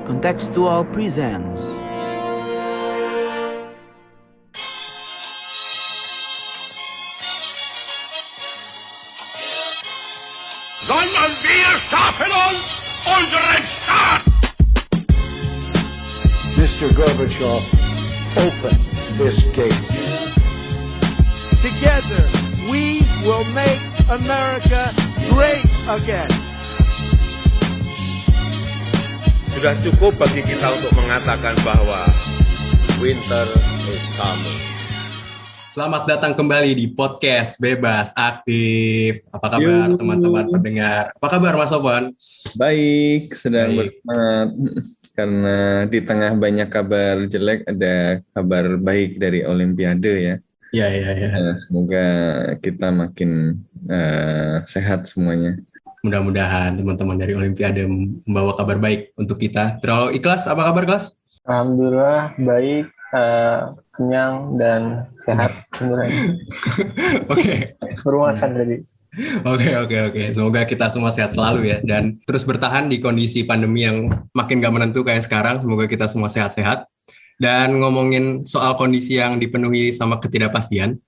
Contextual presents Sondern wir schaffen uns unseren Staat! Mr. Gorbachev, open this gate. Together, we will make America great again. Sudah cukup bagi kita untuk mengatakan bahwa winter is coming. Selamat datang kembali di podcast Bebas Aktif. Apa kabar teman-teman pendengar? Apa kabar Mas Sofwan? Baik, sedang Baik. bersemangat. Karena di tengah banyak kabar jelek, ada kabar baik dari Olimpiade ya. Iya. Semoga kita makin sehat semuanya. Mudah-mudahan teman-teman dari Olimpiade membawa kabar baik untuk kita. Terlalu ikhlas, apa kabar kelas? Alhamdulillah baik, kenyang dan sehat. Alhamdulillah. Oke. Baru makan tadi. Oke. Semoga kita semua sehat selalu ya. Dan terus bertahan di kondisi pandemi yang makin gak menentu kayak sekarang. Semoga kita semua sehat-sehat. Dan ngomongin soal kondisi yang dipenuhi sama ketidakpastian,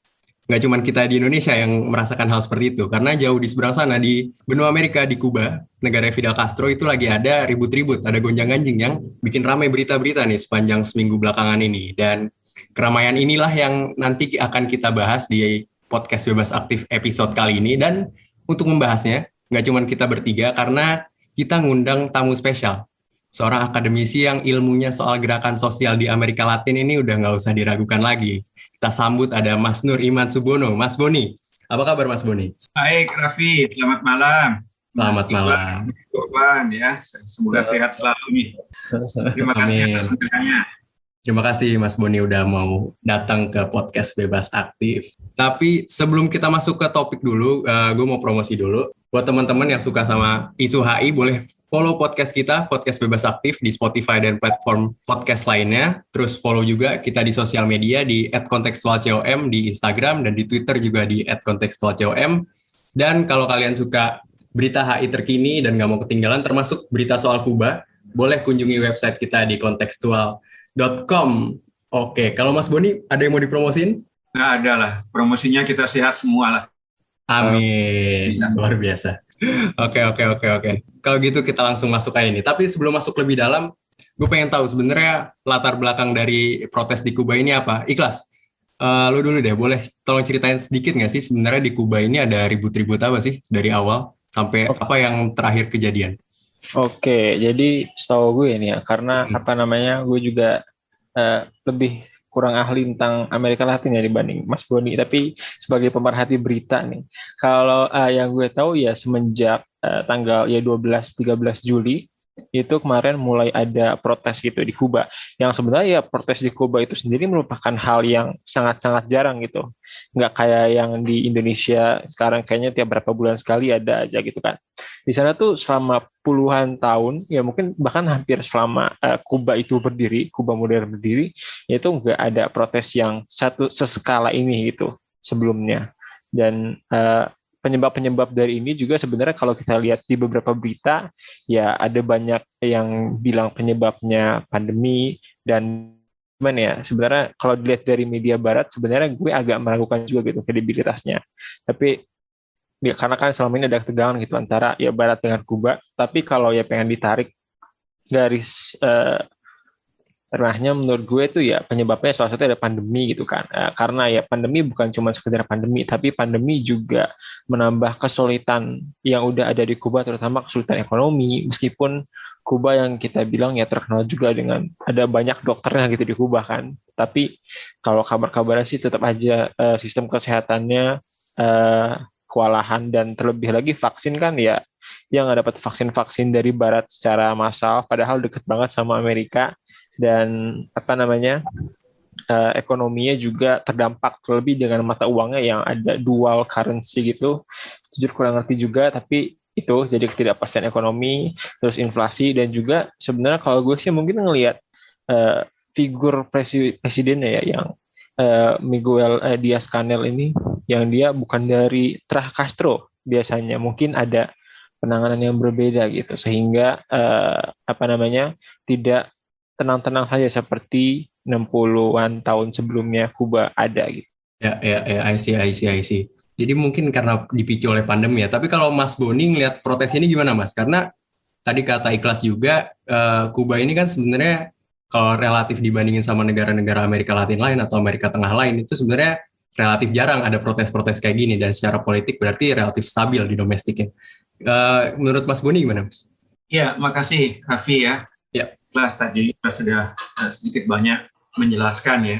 nggak cuma kita di Indonesia yang merasakan hal seperti itu, karena jauh di seberang sana, di benua Amerika, di Kuba, negara Fidel Castro, itu lagi ada ribut-ribut, ada gonjang-ganjing yang bikin ramai berita-berita nih sepanjang seminggu belakangan ini. Dan keramaian inilah yang nanti akan kita bahas di podcast Bebas Aktif episode kali ini. Dan untuk membahasnya, nggak cuma kita bertiga, karena kita ngundang tamu spesial. Seorang akademisi yang ilmunya soal gerakan sosial di Amerika Latin ini udah nggak usah diragukan lagi. Kita sambut ada Mas Nur Iman Subono. Mas Boni, apa kabar Mas Boni? Baik, Raffi. Selamat malam. Selamat malam. Sofwan, ya. Semoga sehat selalu nih. Terima kasih atas undangannya. Terima kasih Mas Boni udah mau datang ke podcast Bebas Aktif. Tapi sebelum kita masuk ke topik dulu, gue mau promosi dulu. Buat teman-teman yang suka sama isu HI, boleh follow podcast kita, podcast Bebas Aktif di Spotify dan platform podcast lainnya. Terus follow juga kita di sosial media di @kontekstualcom di Instagram dan di Twitter juga di @kontekstualcom. Dan kalau kalian suka berita HI terkini dan nggak mau ketinggalan, termasuk berita soal Kuba, boleh kunjungi website kita di kontekstual.com. Oke, kalau Mas Boni ada yang mau dipromosin? Nggak ada lah. Promosinya kita sehat semua lah. Amin. Bisa. Luar biasa. Oke. Kalau gitu kita langsung masuk aja ini. Tapi sebelum masuk lebih dalam, gue pengen tahu sebenarnya latar belakang dari protes di Kuba ini apa? Ikhlas, lu dulu deh, boleh tolong ceritain sedikit nggak sih sebenarnya di Kuba ini ada ribut-ribut apa sih dari awal sampai apa yang terakhir kejadian? Oke, jadi setahu gue ini ya, karena gue juga lebih kurang ahli tentang Amerika Latin ya dibanding Mas Boni, tapi sebagai pemerhati berita nih, kalau yang gue tahu ya semenjak tanggal ya 12-13 Juli itu kemarin mulai ada protes gitu di Kuba, yang sebenarnya ya protes di Kuba itu sendiri merupakan hal yang sangat-sangat jarang gitu, nggak kayak yang di Indonesia sekarang kayaknya tiap berapa bulan sekali ada aja gitu kan. Di sana tuh selama puluhan tahun, ya mungkin bahkan hampir selama Kuba itu berdiri, Kuba modern berdiri, itu nggak ada protes yang seskala ini gitu sebelumnya. Dan penyebab-penyebab dari ini juga sebenarnya kalau kita lihat di beberapa berita, ya ada banyak yang bilang penyebabnya pandemi, dan gimana ya, sebenarnya kalau dilihat dari media barat, sebenarnya gue agak meragukan juga gitu kredibilitasnya. Tapi ya, karena kan selama ini ada ketegangan gitu antara ya barat dengan Kuba, tapi kalau ya pengen ditarik garis tengahnya menurut gue itu ya penyebabnya salah satu ada pandemi gitu kan. Karena ya pandemi bukan cuma sekedar pandemi, tapi pandemi juga menambah kesulitan yang udah ada di Kuba, terutama kesulitan ekonomi, meskipun Kuba yang kita bilang ya terkenal juga dengan ada banyak dokternya gitu di Kuba kan. Tapi kalau kabar-kabarnya sih tetap aja sistem kesehatannya kewalahan, dan terlebih lagi vaksin kan ya, yang nggak dapat vaksin dari barat secara massal, padahal deket banget sama Amerika. Dan ekonominya juga terdampak, terlebih dengan mata uangnya yang ada dual currency gitu. Jujur kurang ngerti juga, tapi itu jadi ketidakpastian ekonomi, terus inflasi, dan juga sebenarnya kalau gue sih mungkin ngelihat figur presidennya ya, yang Miguel Diaz-Canel ini, yang dia bukan dari Castro biasanya, mungkin ada penanganan yang berbeda gitu, sehingga tidak tenang-tenang saja seperti 60-an tahun sebelumnya Kuba ada gitu. Ya, I see. Jadi mungkin karena dipicu oleh pandemi ya. Tapi kalau Mas Boni ngelihat protes ini gimana Mas? Karena tadi kata Ikhlas juga, Kuba ini kan sebenarnya kalau relatif dibandingin sama negara-negara Amerika Latin lain atau Amerika Tengah lain, itu sebenarnya relatif jarang ada protes-protes kayak gini, dan secara politik berarti relatif stabil di domestiknya. Menurut Mas Boni gimana Mas? Ya, makasih Raffi ya. Ya. Kelas tadi sudah sedikit banyak menjelaskan ya.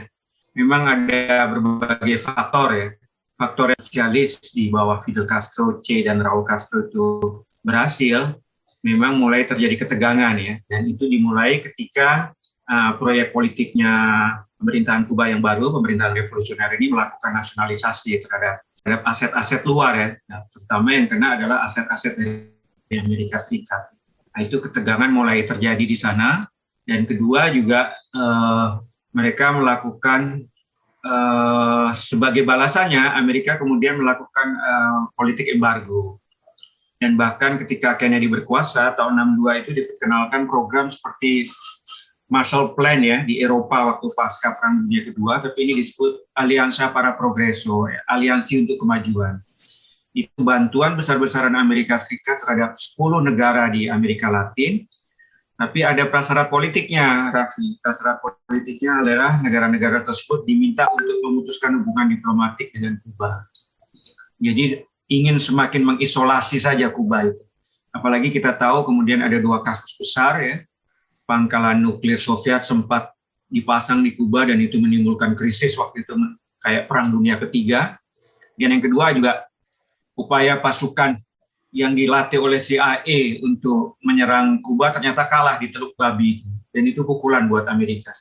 Memang ada berbagai faktor ya. Faktor sosialis di bawah Fidel Castro, Che dan Raul Castro itu berhasil, memang mulai terjadi ketegangan ya. Dan itu dimulai ketika proyek politiknya pemerintahan Kuba yang baru, pemerintahan revolusioner ini melakukan nasionalisasi terhadap aset-aset luar ya. Nah, terutama yang kena adalah aset-aset dari Amerika Serikat. Nah, itu ketegangan mulai terjadi di sana. Dan kedua juga mereka melakukan sebagai balasannya, Amerika kemudian melakukan politik embargo. Dan bahkan ketika Kennedy berkuasa tahun 62 itu diperkenalkan program seperti Marshall Plan ya di Eropa waktu pasca Perang Dunia Kedua, tapi ini disebut Aliansa para Progreso, ya, aliansi untuk kemajuan. Itu bantuan besar-besaran Amerika Serikat terhadap 10 negara di Amerika Latin. Tapi ada prasyarat politiknya, Raffi. Prasyarat politiknya adalah negara-negara tersebut diminta untuk memutuskan hubungan diplomatik dengan Kuba. Jadi ingin semakin mengisolasi saja Kuba itu. Apalagi kita tahu kemudian ada 2 kasus besar ya. Pangkalan nuklir Soviet sempat dipasang di Kuba dan itu menimbulkan krisis waktu itu kayak Perang Dunia Ketiga. Dan yang kedua juga upaya pasukan yang dilatih oleh CIA untuk menyerang Kuba ternyata kalah di Teluk Babi, dan itu pukulan buat Amerika.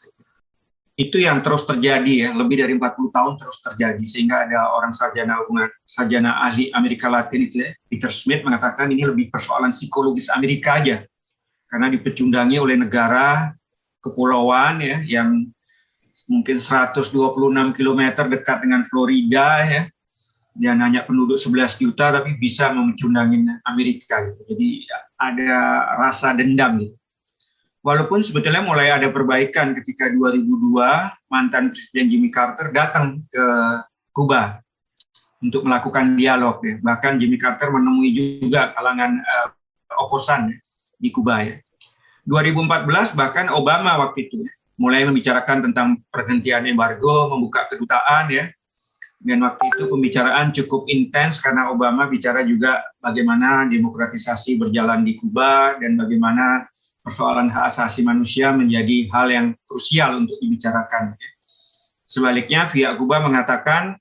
Itu yang terus terjadi ya, lebih dari 40 tahun terus terjadi, sehingga ada orang sarjana ahli Amerika Latin itu ya, Peter Smith mengatakan ini lebih persoalan psikologis Amerika aja, karena dipecundangi oleh negara kepulauan ya yang mungkin 126 km dekat dengan Florida ya. Dia hanya penduduk 11 juta tapi bisa memecundangin Amerika gitu. Jadi ada rasa dendam gitu. Walaupun sebetulnya mulai ada perbaikan ketika 2002 mantan Presiden Jimmy Carter datang ke Kuba untuk melakukan dialog ya. Bahkan Jimmy Carter menemui juga kalangan oposan ya, di Kuba ya. 2014 bahkan Obama waktu itu ya, mulai membicarakan tentang perhentian embargo, membuka kedutaan ya. Dan waktu itu pembicaraan cukup intens karena Obama bicara juga bagaimana demokratisasi berjalan di Kuba dan bagaimana persoalan hak asasi manusia menjadi hal yang krusial untuk dibicarakan. Sebaliknya pihak Kuba mengatakan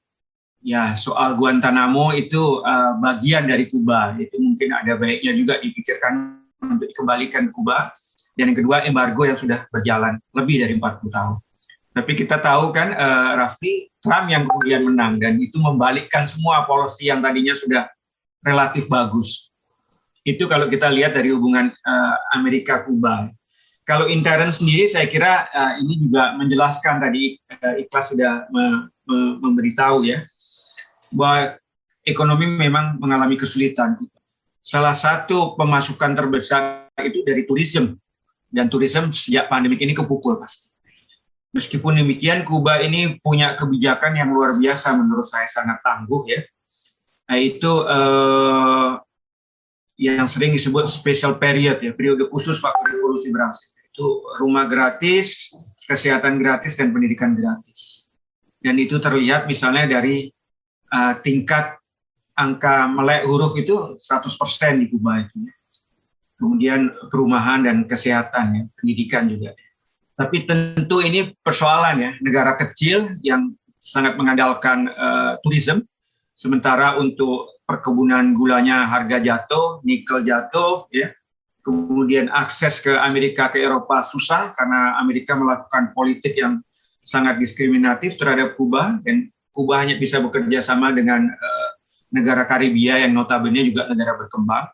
ya soal Guantanamo itu bagian dari Kuba, itu mungkin ada baiknya juga dipikirkan untuk dikembalikan ke Kuba. Dan yang kedua embargo yang sudah berjalan lebih dari 40 tahun. Tapi kita tahu kan, Raffi, Trump yang kemudian menang, dan itu membalikkan semua policy yang tadinya sudah relatif bagus. Itu kalau kita lihat dari hubungan Amerika-Kuba. Kalau intern sendiri, saya kira ini juga menjelaskan tadi, Ikhlas sudah memberitahu ya, bahwa ekonomi memang mengalami kesulitan. Salah satu pemasukan terbesar itu dari turisme, dan turisme sejak pandemi ini kepukul pasti. Meskipun demikian, Kuba ini punya kebijakan yang luar biasa menurut saya, sangat tangguh ya. Nah, itu yang sering disebut special period ya, periode khusus waktu revolusi berhasil. Itu rumah gratis, kesehatan gratis, dan pendidikan gratis. Dan itu terlihat misalnya dari tingkat angka melek huruf itu 100% di Kuba itu. Ya. Kemudian perumahan dan kesehatan ya, pendidikan juga. Tapi tentu ini persoalan ya, negara kecil yang sangat mengandalkan turisme, sementara untuk perkebunan gulanya harga jatuh, nikel jatuh, ya. Kemudian akses ke Amerika, ke Eropa susah karena Amerika melakukan politik yang sangat diskriminatif terhadap Kuba, dan Kuba hanya bisa bekerja sama dengan negara Karibia yang notabene juga negara berkembang.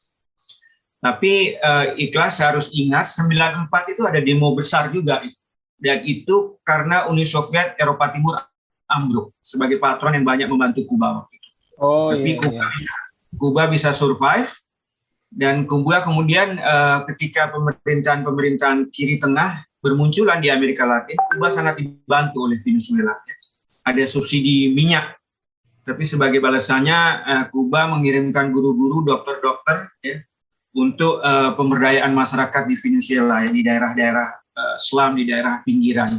Tapi Ikhlas harus ingat 94 itu ada demo besar juga, dan itu karena Uni Soviet Eropa Timur ambruk sebagai patron yang banyak membantu Kuba waktu itu. Tapi Kuba bisa survive Dan Kuba kemudian ketika pemerintahan kiri tengah bermunculan di Amerika Latin, Kuba sangat dibantu oleh Venezuela. Ada subsidi minyak, tapi sebagai balasannya Kuba mengirimkan guru-guru, dokter-dokter ya, untuk pemberdayaan masyarakat di Venezuela ya, di daerah-daerah slum, di daerah pinggiran.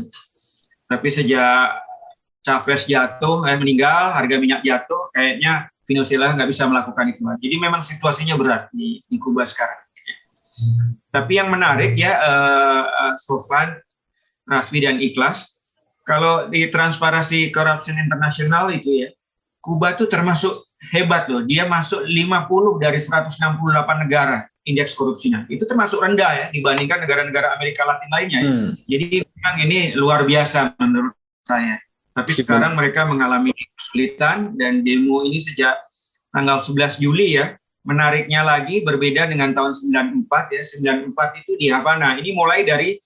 Tapi sejak Chavez jatuh, meninggal, harga minyak jatuh, kayaknya Venezuela nggak bisa melakukan itu. Jadi memang situasinya berat di Kuba sekarang. Tapi yang menarik ya, Sofwan, Raffi dan Ikhlas, kalau di Transparency Corruption International itu ya, Kuba itu termasuk hebat loh. Dia masuk 50 dari 168 negara indeks korupsinya. Itu termasuk rendah ya dibandingkan negara-negara Amerika Latin lainnya. Ya. Jadi memang ini luar biasa menurut saya. Tapi sekarang mereka mengalami kesulitan dan demo ini sejak tanggal 11 Juli ya. Menariknya lagi berbeda dengan tahun 94 ya. 94 itu di Havana. Ini mulai dari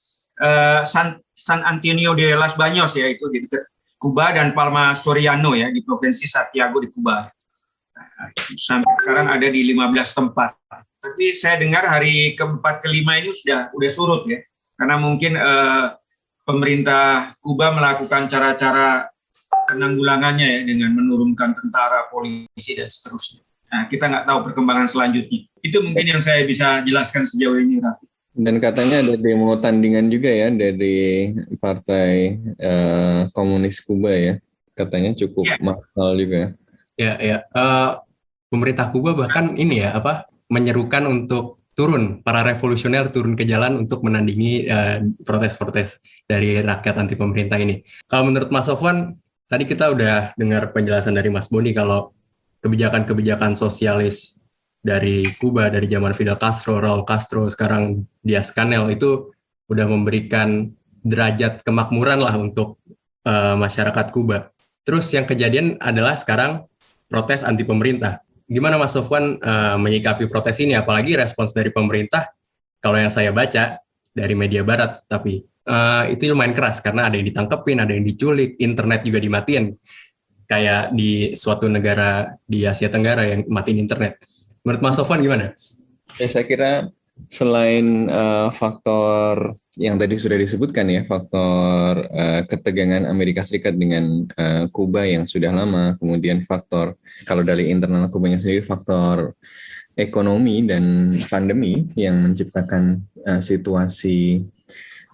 San Antonio de las Baños ya, itu di dekat Kuba, dan Palma Soriano ya di Provinsi Santiago di Kuba. Sampai sekarang ada di 15 tempat. Tapi saya dengar hari keempat kelima ini sudah surut ya. Karena mungkin pemerintah Kuba melakukan cara-cara penanggulangannya ya, dengan menurunkan tentara, polisi, dan seterusnya. Nah, kita nggak tahu perkembangan selanjutnya. Itu mungkin yang saya bisa jelaskan sejauh ini, Raffi. Dan katanya ada demo tandingan juga ya dari Partai Komunis Kuba ya. Katanya cukup mahal juga. Ya. Pemerintah Kuba bahkan ini ya, menyerukan untuk para revolusioner turun ke jalan untuk menandingi protes-protes dari rakyat anti pemerintah ini. Kalau menurut Mas Sofwan, tadi kita udah dengar penjelasan dari Mas Boni kalau kebijakan-kebijakan sosialis dari Kuba, dari zaman Fidel Castro, Raul Castro, sekarang Diaz-Canel itu udah memberikan derajat kemakmuran lah untuk masyarakat Kuba. Terus yang kejadian adalah sekarang protes anti pemerintah. Gimana Mas Sofwan menyikapi protes ini, apalagi respons dari pemerintah, kalau yang saya baca dari media barat, tapi itu lumayan keras karena ada yang ditangkepin, ada yang diculik, internet juga dimatiin, kayak di suatu negara di Asia Tenggara yang matiin internet. Menurut Mas Sofwan gimana? Ya, saya kira selain faktor yang tadi sudah disebutkan ya, faktor ketegangan Amerika Serikat dengan Kuba yang sudah lama, kemudian faktor kalau dari internal Kubanya sendiri, faktor ekonomi dan pandemi yang menciptakan situasi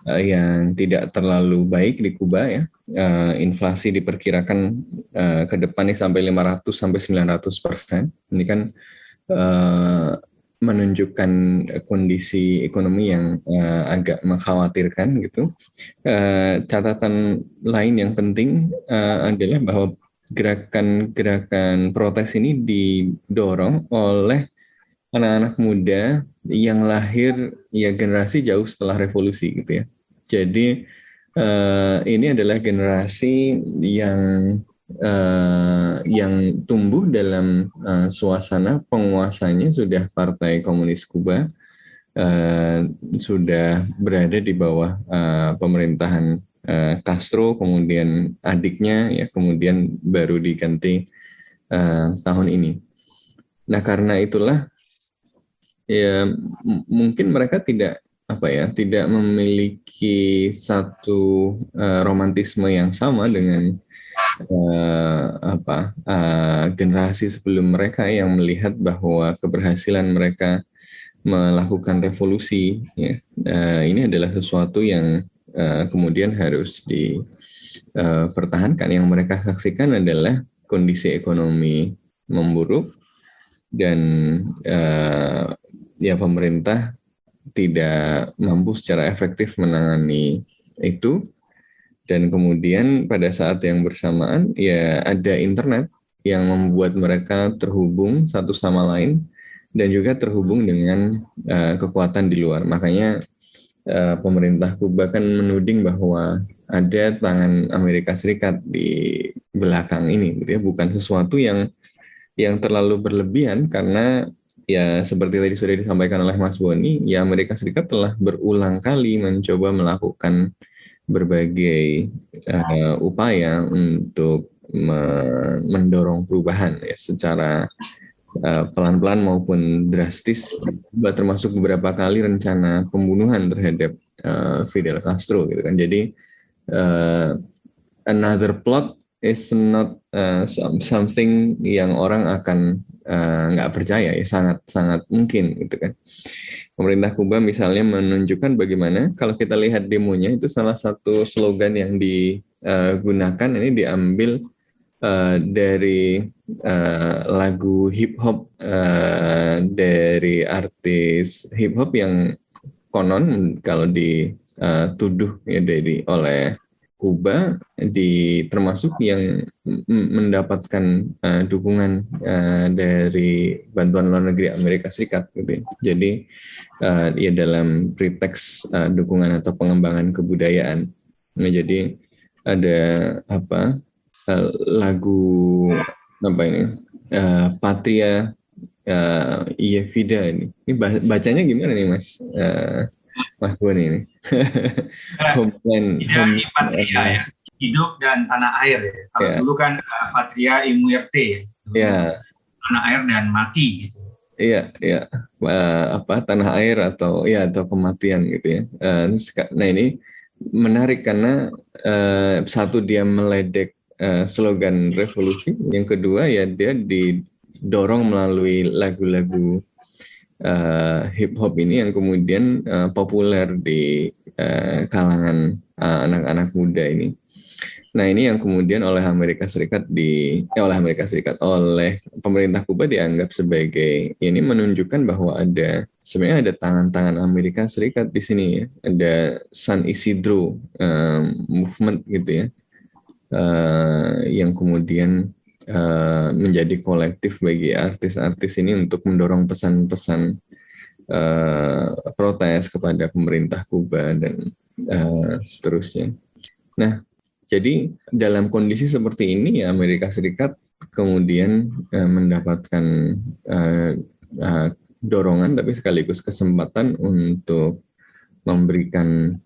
yang tidak terlalu baik di Kuba ya. Inflasi diperkirakan ke depan ini sampai 500-900%. Ini kan menunjukkan kondisi ekonomi yang agak mengkhawatirkan gitu. Catatan lain yang penting adalah bahwa gerakan protes ini didorong oleh anak-anak muda yang lahir ya generasi jauh setelah revolusi gitu ya. Jadi ini adalah generasi yang tumbuh dalam suasana penguasanya sudah Partai Komunis Kuba, sudah berada di bawah pemerintahan Castro, kemudian adiknya ya, kemudian baru diganti tahun ini. Nah, karena itulah ya mungkin mereka tidak memiliki satu romantisme yang sama dengan generasi sebelum mereka yang melihat bahwa keberhasilan mereka melakukan revolusi ya, ini adalah sesuatu yang kemudian harus dipertahankan. Yang mereka saksikan adalah kondisi ekonomi memburuk dan ya pemerintah tidak mampu secara efektif menangani itu. Dan kemudian pada saat yang bersamaan ya ada internet yang membuat mereka terhubung satu sama lain dan juga terhubung dengan kekuatan di luar. Makanya pemerintah Kuba kan menuding bahwa ada tangan Amerika Serikat di belakang ini, gitu ya. Bukan sesuatu yang terlalu berlebihan karena ya seperti tadi sudah disampaikan oleh Mas Boni, ya Amerika Serikat telah berulang kali mencoba melakukan berbagai upaya untuk mendorong perubahan ya secara pelan-pelan maupun drastis, termasuk beberapa kali rencana pembunuhan terhadap Fidel Castro gitu kan. Jadi another plot is not something yang orang akan nggak percaya ya, sangat mungkin gitu kan. Pemerintah Kuba misalnya menunjukkan bagaimana kalau kita lihat demonya itu salah satu slogan yang digunakan ini diambil dari lagu hip hop dari artis hip hop yang konon kalau dituduh ya oleh Kuba termasuk yang mendapatkan dukungan dari bantuan luar negeri Amerika Serikat gitu. Jadi ya dalam preteks dukungan atau pengembangan kebudayaan. Nah, jadi ada lagu Patria y Vida ini bacanya gimana nih Mas Boni ini? Tidak Patria ya, hidup dan tanah air ya. Kalau dulu kan Patria y Muerte ya. Tanah air dan mati gitu. Iya. Tanah air atau kematian gitu ya. Nah ini menarik karena satu dia meledek slogan revolusi, yang kedua ya dia didorong melalui lagu-lagu hip hop ini yang kemudian populer di kalangan anak-anak muda ini. Nah ini yang kemudian oleh pemerintah Kuba dianggap sebagai ini menunjukkan bahwa sebenarnya ada tangan-tangan Amerika Serikat di sini ya. Ada San Isidro movement gitu ya, yang kemudian menjadi kolektif bagi artis-artis ini untuk mendorong pesan-pesan protes kepada pemerintah Kuba dan seterusnya. Nah, jadi dalam kondisi seperti ini Amerika Serikat kemudian mendapatkan dorongan tapi sekaligus kesempatan untuk memberikan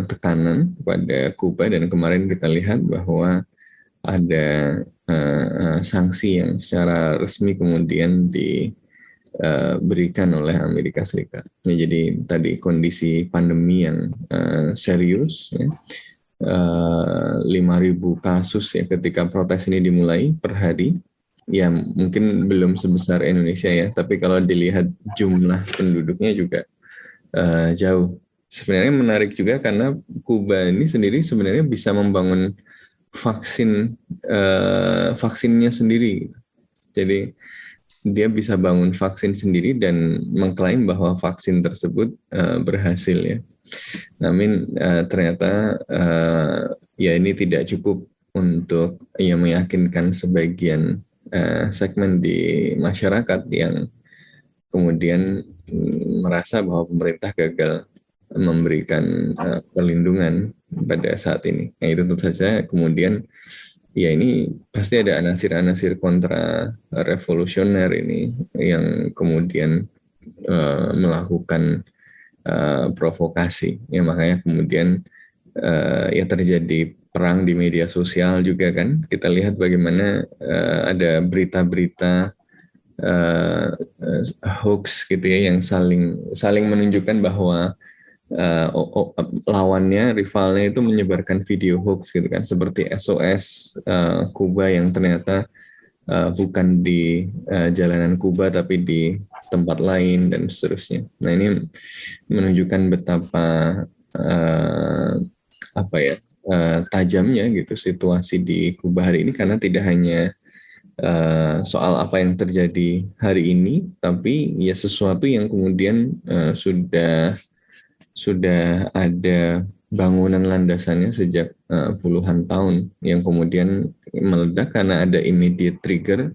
tekanan kepada Kuba, dan kemarin kita lihat bahwa ada sanksi yang secara resmi kemudian diberikan oleh Amerika Serikat. Ya, jadi tadi kondisi pandemi yang serius, ya, 5.000 kasus ya ketika protes ini dimulai per hari. Ya mungkin belum sebesar Indonesia ya, tapi kalau dilihat jumlah penduduknya juga jauh. Sebenarnya menarik juga karena Kuba ini sendiri sebenarnya bisa membangun vaksinnya sendiri. Jadi dia bisa bangun vaksin sendiri dan mengklaim bahwa vaksin tersebut berhasil ya. Namun ternyata ya ini tidak cukup untuk meyakinkan sebagian segmen di masyarakat yang kemudian merasa bahwa pemerintah gagal memberikan perlindungan pada saat ini. Nah, itu tentu saja kemudian ya ini pasti ada anasir-anasir kontra revolusioner ini yang kemudian melakukan provokasi. Ya makanya kemudian ya terjadi perang di media sosial juga kan. Kita lihat bagaimana ada berita-berita hoax gitu ya yang saling menunjukkan bahwa lawannya, rivalnya itu menyebarkan video hoax gitu kan, seperti SOS Kuba yang ternyata bukan di jalanan Kuba tapi di tempat lain dan seterusnya. Nah ini menunjukkan betapa tajamnya gitu situasi di Kuba hari ini, karena tidak hanya soal apa yang terjadi hari ini, tapi ya sesuatu yang kemudian sudah ada bangunan landasannya sejak puluhan tahun yang kemudian meledak karena ada immediate trigger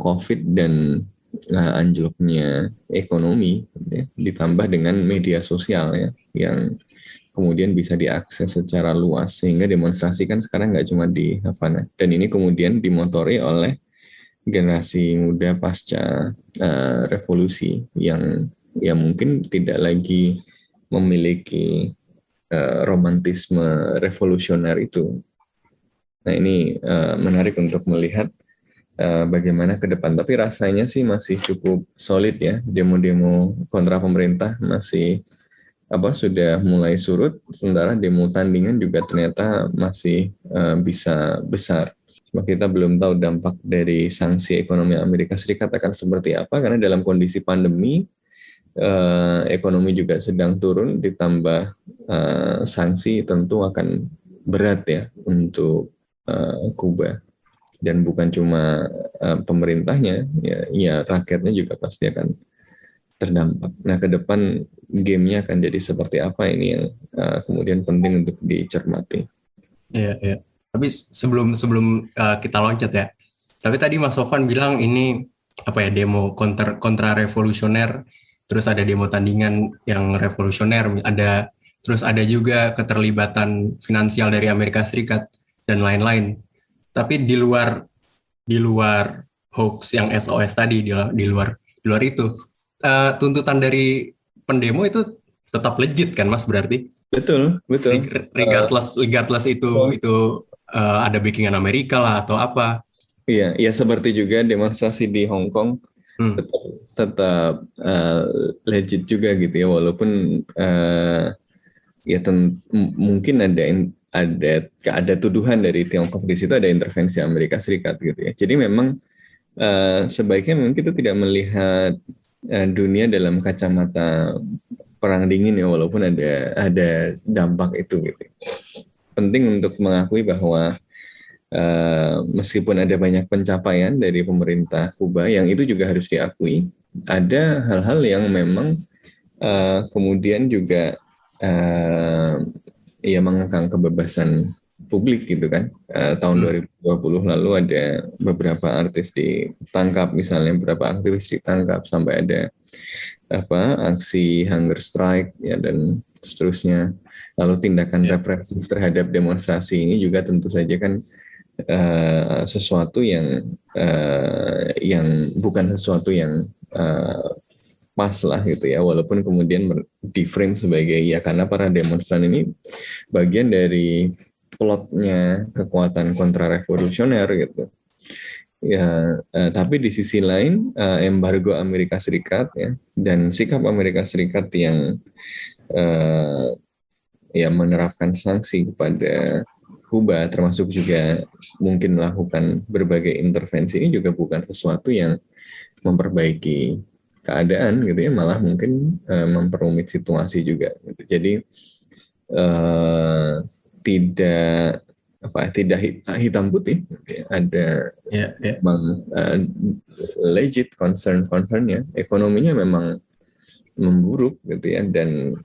COVID dan anjloknya ekonomi ya, ditambah dengan media sosial ya yang kemudian bisa diakses secara luas, sehingga demonstrasi kan sekarang nggak cuma di Havana, dan ini kemudian dimotori oleh generasi muda pasca revolusi yang ya mungkin tidak lagi memiliki romantisme revolusioner itu. Nah ini menarik untuk melihat bagaimana ke depan. Tapi rasanya sih masih cukup solid ya, demo-demo kontra pemerintah masih sudah mulai surut, sementara demo tandingan juga ternyata masih bisa besar. Cuma kita belum tahu dampak dari sanksi ekonomi Amerika Serikat akan seperti apa, karena dalam kondisi pandemi, ekonomi juga sedang turun, ditambah sanksi tentu akan berat ya untuk Kuba. Dan bukan cuma pemerintahnya, ya rakyatnya juga pasti akan terdampak. Nah, ke depan gamenya akan jadi seperti apa, ini yang kemudian penting untuk dicermati. Iya. Tapi sebelum kita loncat ya, tapi tadi Mas Sofan bilang ini demo kontra revolusioner, terus ada demo tandingan yang revolusioner, terus ada juga keterlibatan finansial dari Amerika Serikat dan lain-lain. Tapi di luar hoax yang SOS tadi, di luar itu, tuntutan dari pendemo itu tetap legit kan, Mas, berarti? Betul. Regardless itu ada backingan Amerika lah atau apa? Iya, seperti juga demonstrasi di Hong Kong tetap legit juga gitu ya, walaupun mungkin ada tuduhan dari Tiongkok di situ, ada intervensi Amerika Serikat gitu ya. Jadi memang sebaiknya memang kita tidak melihat dunia dalam kacamata perang dingin ya, walaupun ada dampak itu gitu. Penting untuk mengakui bahwa meskipun ada banyak pencapaian dari pemerintah Kuba, yang itu juga harus diakui, ada hal-hal yang memang kemudian juga mengekang kebebasan publik gitu kan. Tahun 2020 lalu ada beberapa artis ditangkap, misalnya beberapa aktivis ditangkap, sampai ada aksi hunger strike ya dan seterusnya. Lalu tindakan represif terhadap demonstrasi ini juga tentu saja kan sesuatu yang bukan sesuatu yang pas lah gitu ya, walaupun kemudian di-frame sebagai karena para demonstran ini bagian dari plotnya kekuatan kontrarevolusioner gitu ya. Tapi di sisi lain, embargo Amerika Serikat ya dan sikap Amerika Serikat yang menerapkan sanksi kepada Kuba, termasuk juga mungkin melakukan berbagai intervensi, ini juga bukan sesuatu yang memperbaiki keadaan gitu ya, malah mungkin memperumit situasi juga gitu. Jadi tidak hitam putih gitu ya. Ada legit concernnya, ekonominya memang memburuk gitu ya, dan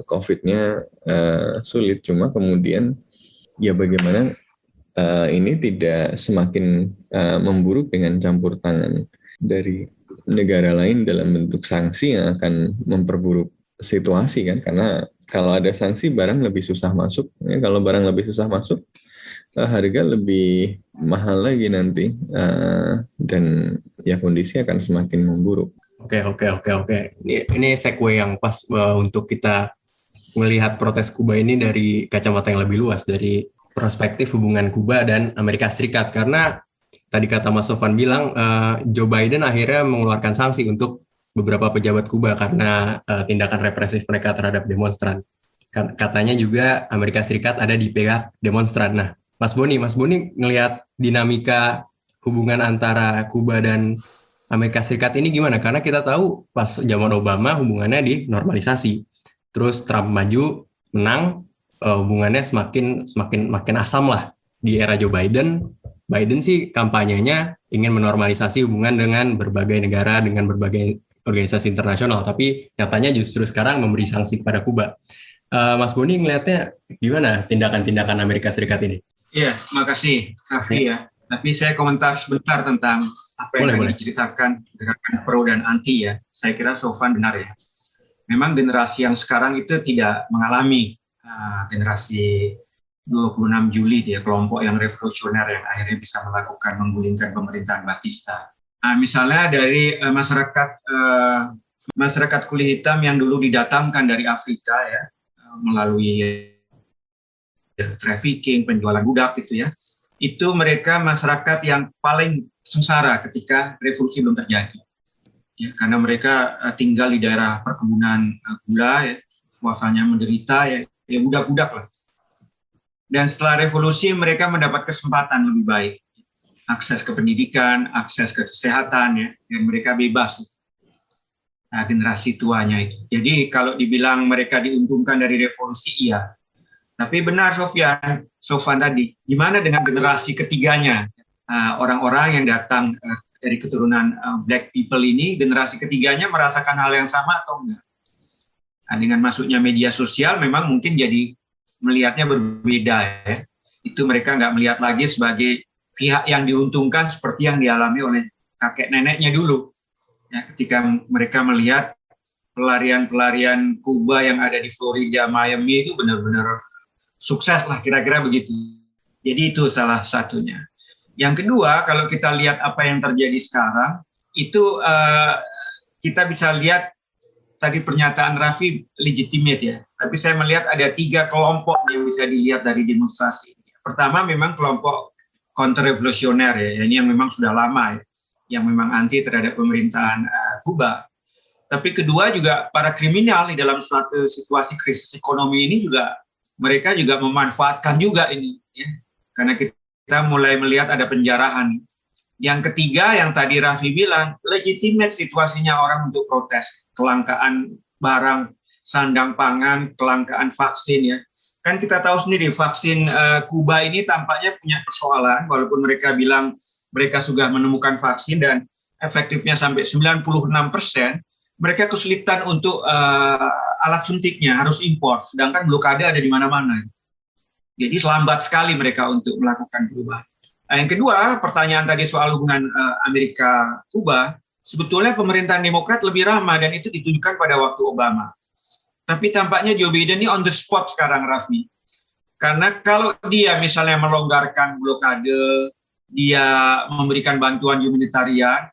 COVID-nya sulit. Cuma kemudian ya bagaimana ini tidak semakin memburuk dengan campur tangan dari negara lain dalam bentuk sanksi yang akan memperburuk situasi kan, karena kalau ada sanksi barang lebih susah masuk ya, kalau barang lebih susah masuk harga lebih mahal lagi nanti, dan ya kondisi akan semakin memburuk. Oke. Ini segue yang pas untuk kita melihat protes Kuba ini dari kacamata yang lebih luas, dari perspektif hubungan Kuba dan Amerika Serikat. Karena tadi kata Mas Sofan bilang, Joe Biden akhirnya mengeluarkan sanksi untuk beberapa pejabat Kuba karena tindakan represif mereka terhadap demonstran. Katanya juga Amerika Serikat ada di pihak demonstran. Nah, Mas Boni ngelihat dinamika hubungan antara Kuba dan Amerika Serikat ini gimana? Karena kita tahu pas zaman Obama hubungannya dinormalisasi. Terus Trump maju, menang, hubungannya makin asam lah. Di era Joe Biden sih kampanyenya ingin menormalisasi hubungan dengan berbagai negara, dengan berbagai organisasi internasional. Tapi nyatanya justru sekarang memberi sanksi kepada Kuba. Mas Boni ngelihatnya gimana tindakan-tindakan Amerika Serikat ini? Iya, makasih Raffi ya. Tapi saya komentar sebentar tentang apa yang diceritakan gerakan pro dan anti ya. Saya kira Sofan benar ya. Memang generasi yang sekarang itu tidak mengalami generasi 26 Juli dia, kelompok yang revolusioner yang akhirnya bisa melakukan menggulingkan pemerintahan Batista. Misalnya dari masyarakat kulit hitam yang dulu didatangkan dari Afrika ya, melalui trafficking, penjualan budak gitu ya. Itu mereka masyarakat yang paling sengsara ketika revolusi belum terjadi. Ya, karena mereka tinggal di daerah perkebunan gula, ya, suasananya menderita, ya budak-budak lah. Dan setelah revolusi mereka mendapat kesempatan lebih baik, akses ke pendidikan, akses ke kesehatan, ya, dan mereka bebas. Nah, generasi tuanya itu. Jadi kalau dibilang mereka diuntungkan dari revolusi, iya. Tapi benar Sofan tadi, gimana dengan generasi ketiganya? Orang-orang yang datang dari keturunan black people ini, generasi ketiganya merasakan hal yang sama atau enggak? Nah, dengan masuknya media sosial memang mungkin jadi melihatnya berbeda, ya. Itu mereka nggak melihat lagi sebagai pihak yang diuntungkan seperti yang dialami oleh kakek neneknya dulu. Ya, ketika mereka melihat pelarian-pelarian Kuba yang ada di Florida, Miami itu benar-benar sukses lah, kira-kira begitu. Jadi itu salah satunya. Yang kedua, kalau kita lihat apa yang terjadi sekarang, itu kita bisa lihat tadi pernyataan Raffi legitimate, ya. Tapi saya melihat ada 3 kelompok yang bisa dilihat dari demonstrasi. Pertama memang kelompok kontrrevolusioner, ya, ini yang memang sudah lama, ya, yang memang anti terhadap pemerintahan Kuba. Tapi kedua juga para kriminal di dalam suatu situasi krisis ekonomi ini juga mereka juga memanfaatkan juga ini, ya. Karena kita mulai melihat ada penjarahan. Yang ketiga yang tadi Raffi bilang, legitimate situasinya orang untuk protes, kelangkaan barang, sandang pangan, kelangkaan vaksin, ya. Kan kita tahu sendiri vaksin Kuba ini tampaknya punya persoalan, walaupun mereka bilang mereka sudah menemukan vaksin dan efektifnya sampai 96%, mereka kesulitan untuk alat suntiknya, harus impor, sedangkan blokade ada di mana-mana. Jadi lambat sekali mereka untuk melakukan perubahan. Nah, yang kedua, pertanyaan tadi soal hubungan Amerika-Kuba, sebetulnya pemerintahan Demokrat lebih ramah dan itu ditunjukkan pada waktu Obama. Tapi tampaknya Joe Biden ini on the spot sekarang, Raffi. Karena kalau dia misalnya melonggarkan blokade, dia memberikan bantuan humanitarian,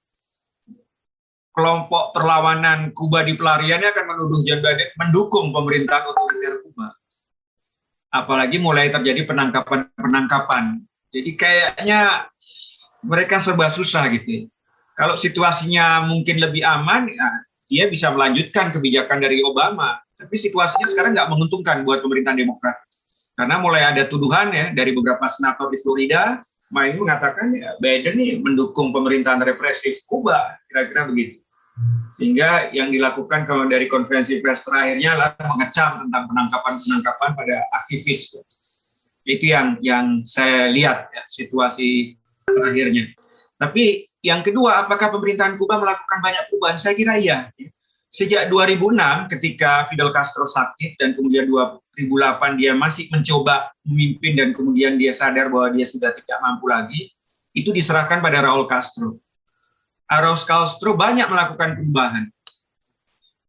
kelompok perlawanan Kuba di pelariannya akan menuduh Joe Biden mendukung pemerintahan otoriter Kuba. Apalagi mulai terjadi penangkapan. Jadi kayaknya mereka serba susah gitu. Kalau situasinya mungkin lebih aman, ya, dia bisa melanjutkan kebijakan dari Obama. Tapi situasinya sekarang nggak menguntungkan buat pemerintahan Demokrat. Karena mulai ada tuduhan, ya, dari beberapa senator di Florida, main mengatakan ya, Biden nih mendukung pemerintahan represif Kuba, kira-kira begitu. Sehingga yang dilakukan kalau dari konferensi pers terakhirnya adalah mengecam tentang penangkapan-penangkapan pada aktivis. Itu yang saya lihat, ya, situasi terakhirnya. Tapi yang kedua, apakah pemerintahan Kuba melakukan banyak perubahan? Saya kira iya. Sejak 2006 ketika Fidel Castro sakit dan kemudian 2008 dia masih mencoba memimpin dan kemudian dia sadar bahwa dia sudah tidak mampu lagi, itu diserahkan pada Raul Castro. Raul Castro banyak melakukan perubahan.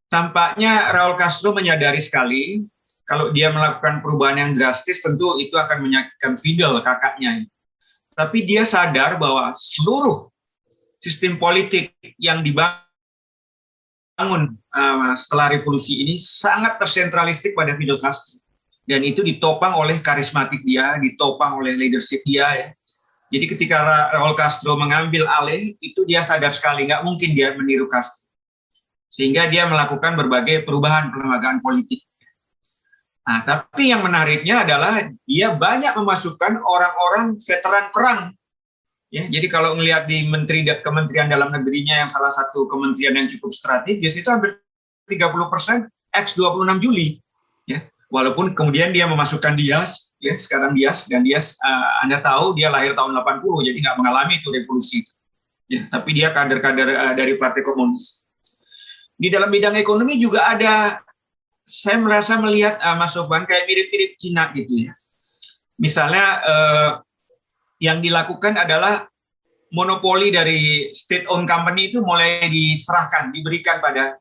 Tampaknya Raul Castro menyadari sekali kalau dia melakukan perubahan yang drastis tentu itu akan menyakitkan Fidel, kakaknya. Tapi dia sadar bahwa seluruh sistem politik yang dibangun setelah revolusi ini sangat tersentralistik pada Fidel Castro. Dan itu ditopang oleh karismatik dia, ditopang oleh leadership dia, ya. Jadi ketika Raul Castro mengambil alih, itu dia sadar sekali, nggak mungkin dia meniru Castro. Sehingga dia melakukan berbagai perubahan pelembagaan politik. Nah, tapi yang menariknya adalah dia banyak memasukkan orang-orang veteran perang. Ya, jadi kalau melihat di Kementerian Dalam Negerinya yang salah satu kementerian yang cukup strategis, itu hampir 30% ex-26 Juli. Ya. Walaupun kemudian dia memasukkan Diaz, ya, sekarang Diaz, dan Diaz Anda tahu dia lahir tahun 80, jadi nggak mengalami itu revolusi. Ya, tapi dia kader-kader dari Partai Komunis. Di dalam bidang ekonomi juga ada, saya merasa melihat Mas Sofwan kayak mirip-mirip Cina gitu, ya. Misalnya yang dilakukan adalah monopoli dari state-owned company itu mulai diserahkan, diberikan pada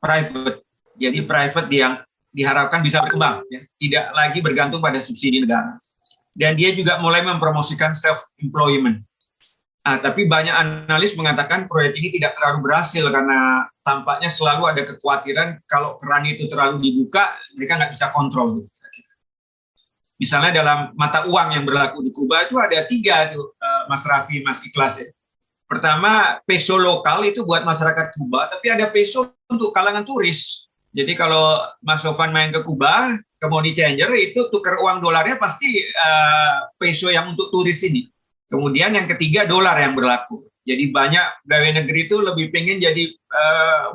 private. Jadi private yang diharapkan bisa berkembang, ya, tidak lagi bergantung pada subsidi negara. Dan dia juga mulai mempromosikan self-employment. Tapi banyak analis mengatakan proyek ini tidak terlalu berhasil karena tampaknya selalu ada kekhawatiran kalau keran itu terlalu dibuka, mereka nggak bisa kontrol. Gitu. Misalnya dalam mata uang yang berlaku di Kuba itu ada 3 tuh, Mas Raffi, Mas Ikhlas, ya. Pertama, peso lokal itu buat masyarakat Kuba, tapi ada peso untuk kalangan turis. Jadi kalau Mas Sofan main ke Kuba, ke money changer itu tukar uang dolarnya pasti peso yang untuk turis ini. Kemudian yang ketiga, dolar yang berlaku. Jadi banyak pegawai negeri itu lebih pengen jadi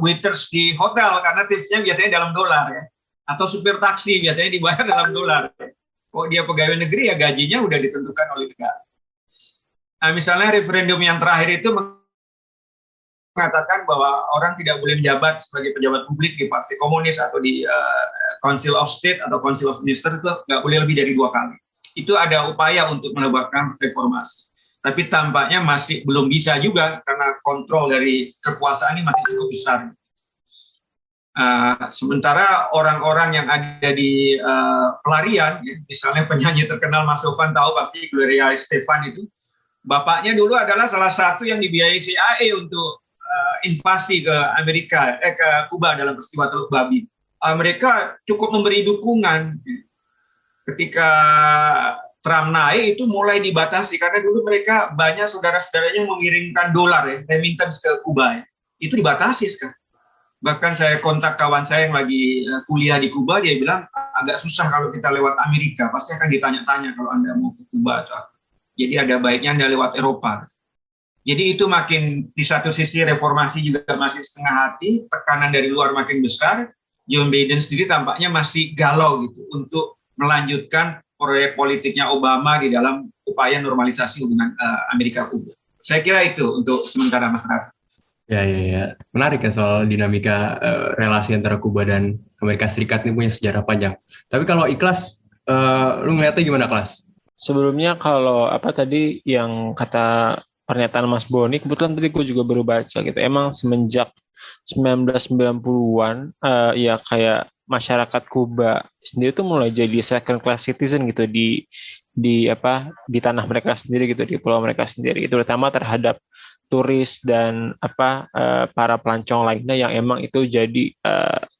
waiters di hotel karena tipsnya biasanya dalam dolar ya. Atau supir taksi biasanya dibayar dalam dolar. Kok dia pegawai negeri ya gajinya udah ditentukan oleh negara. Nah, misalnya referendum yang terakhir itu mengatakan bahwa orang tidak boleh menjabat sebagai pejabat publik di Partai Komunis atau di Council of State atau Council of Minister itu nggak boleh lebih dari 2 kali. Itu ada upaya untuk melebarkan reformasi. Tapi tampaknya masih belum bisa juga karena kontrol dari kekuasaan ini masih cukup besar. Sementara orang-orang yang ada di pelarian, ya, misalnya penyanyi terkenal Mas Sofan tahu pasti Gloria Estefan itu, bapaknya dulu adalah salah satu yang dibiayai CIA untuk invasi ke Amerika, ke Kuba dalam peristiwa Teluk Babi. Mereka cukup memberi dukungan. Ketika Trump naik itu mulai dibatasi karena dulu mereka banyak saudara-saudaranya yang mengirimkan dolar ya, remittance ke Kuba ya. Itu dibatasi sekarang. Bahkan saya kontak kawan saya yang lagi kuliah di Kuba, dia bilang agak susah kalau kita lewat Amerika, pasti akan ditanya-tanya kalau Anda mau ke Kuba atau apa. Jadi ada baiknya Anda lewat Eropa. Jadi itu makin di satu sisi reformasi juga masih setengah hati, tekanan dari luar makin besar. Joe Biden sendiri tampaknya masih galau gitu untuk melanjutkan proyek politiknya Obama di dalam upaya normalisasi hubungan Amerika-Kuba. Saya kira itu untuk sementara Mas Rafi. Ya. Menarik ya soal dinamika relasi antara Kuba dan Amerika Serikat ini punya sejarah panjang. Tapi kalau Ikhlas, lu ngeliatnya gimana, Kelas? Sebelumnya kalau apa tadi yang kata pernyataan Mas Boni, kebetulan tadi gue juga baru baca gitu. Emang semenjak 1990-an ya kayak masyarakat Kuba sendiri tuh mulai jadi second class citizen gitu di tanah mereka sendiri gitu, di pulau mereka sendiri. Itu terutama terhadap turis dan para pelancong lainnya yang emang itu jadi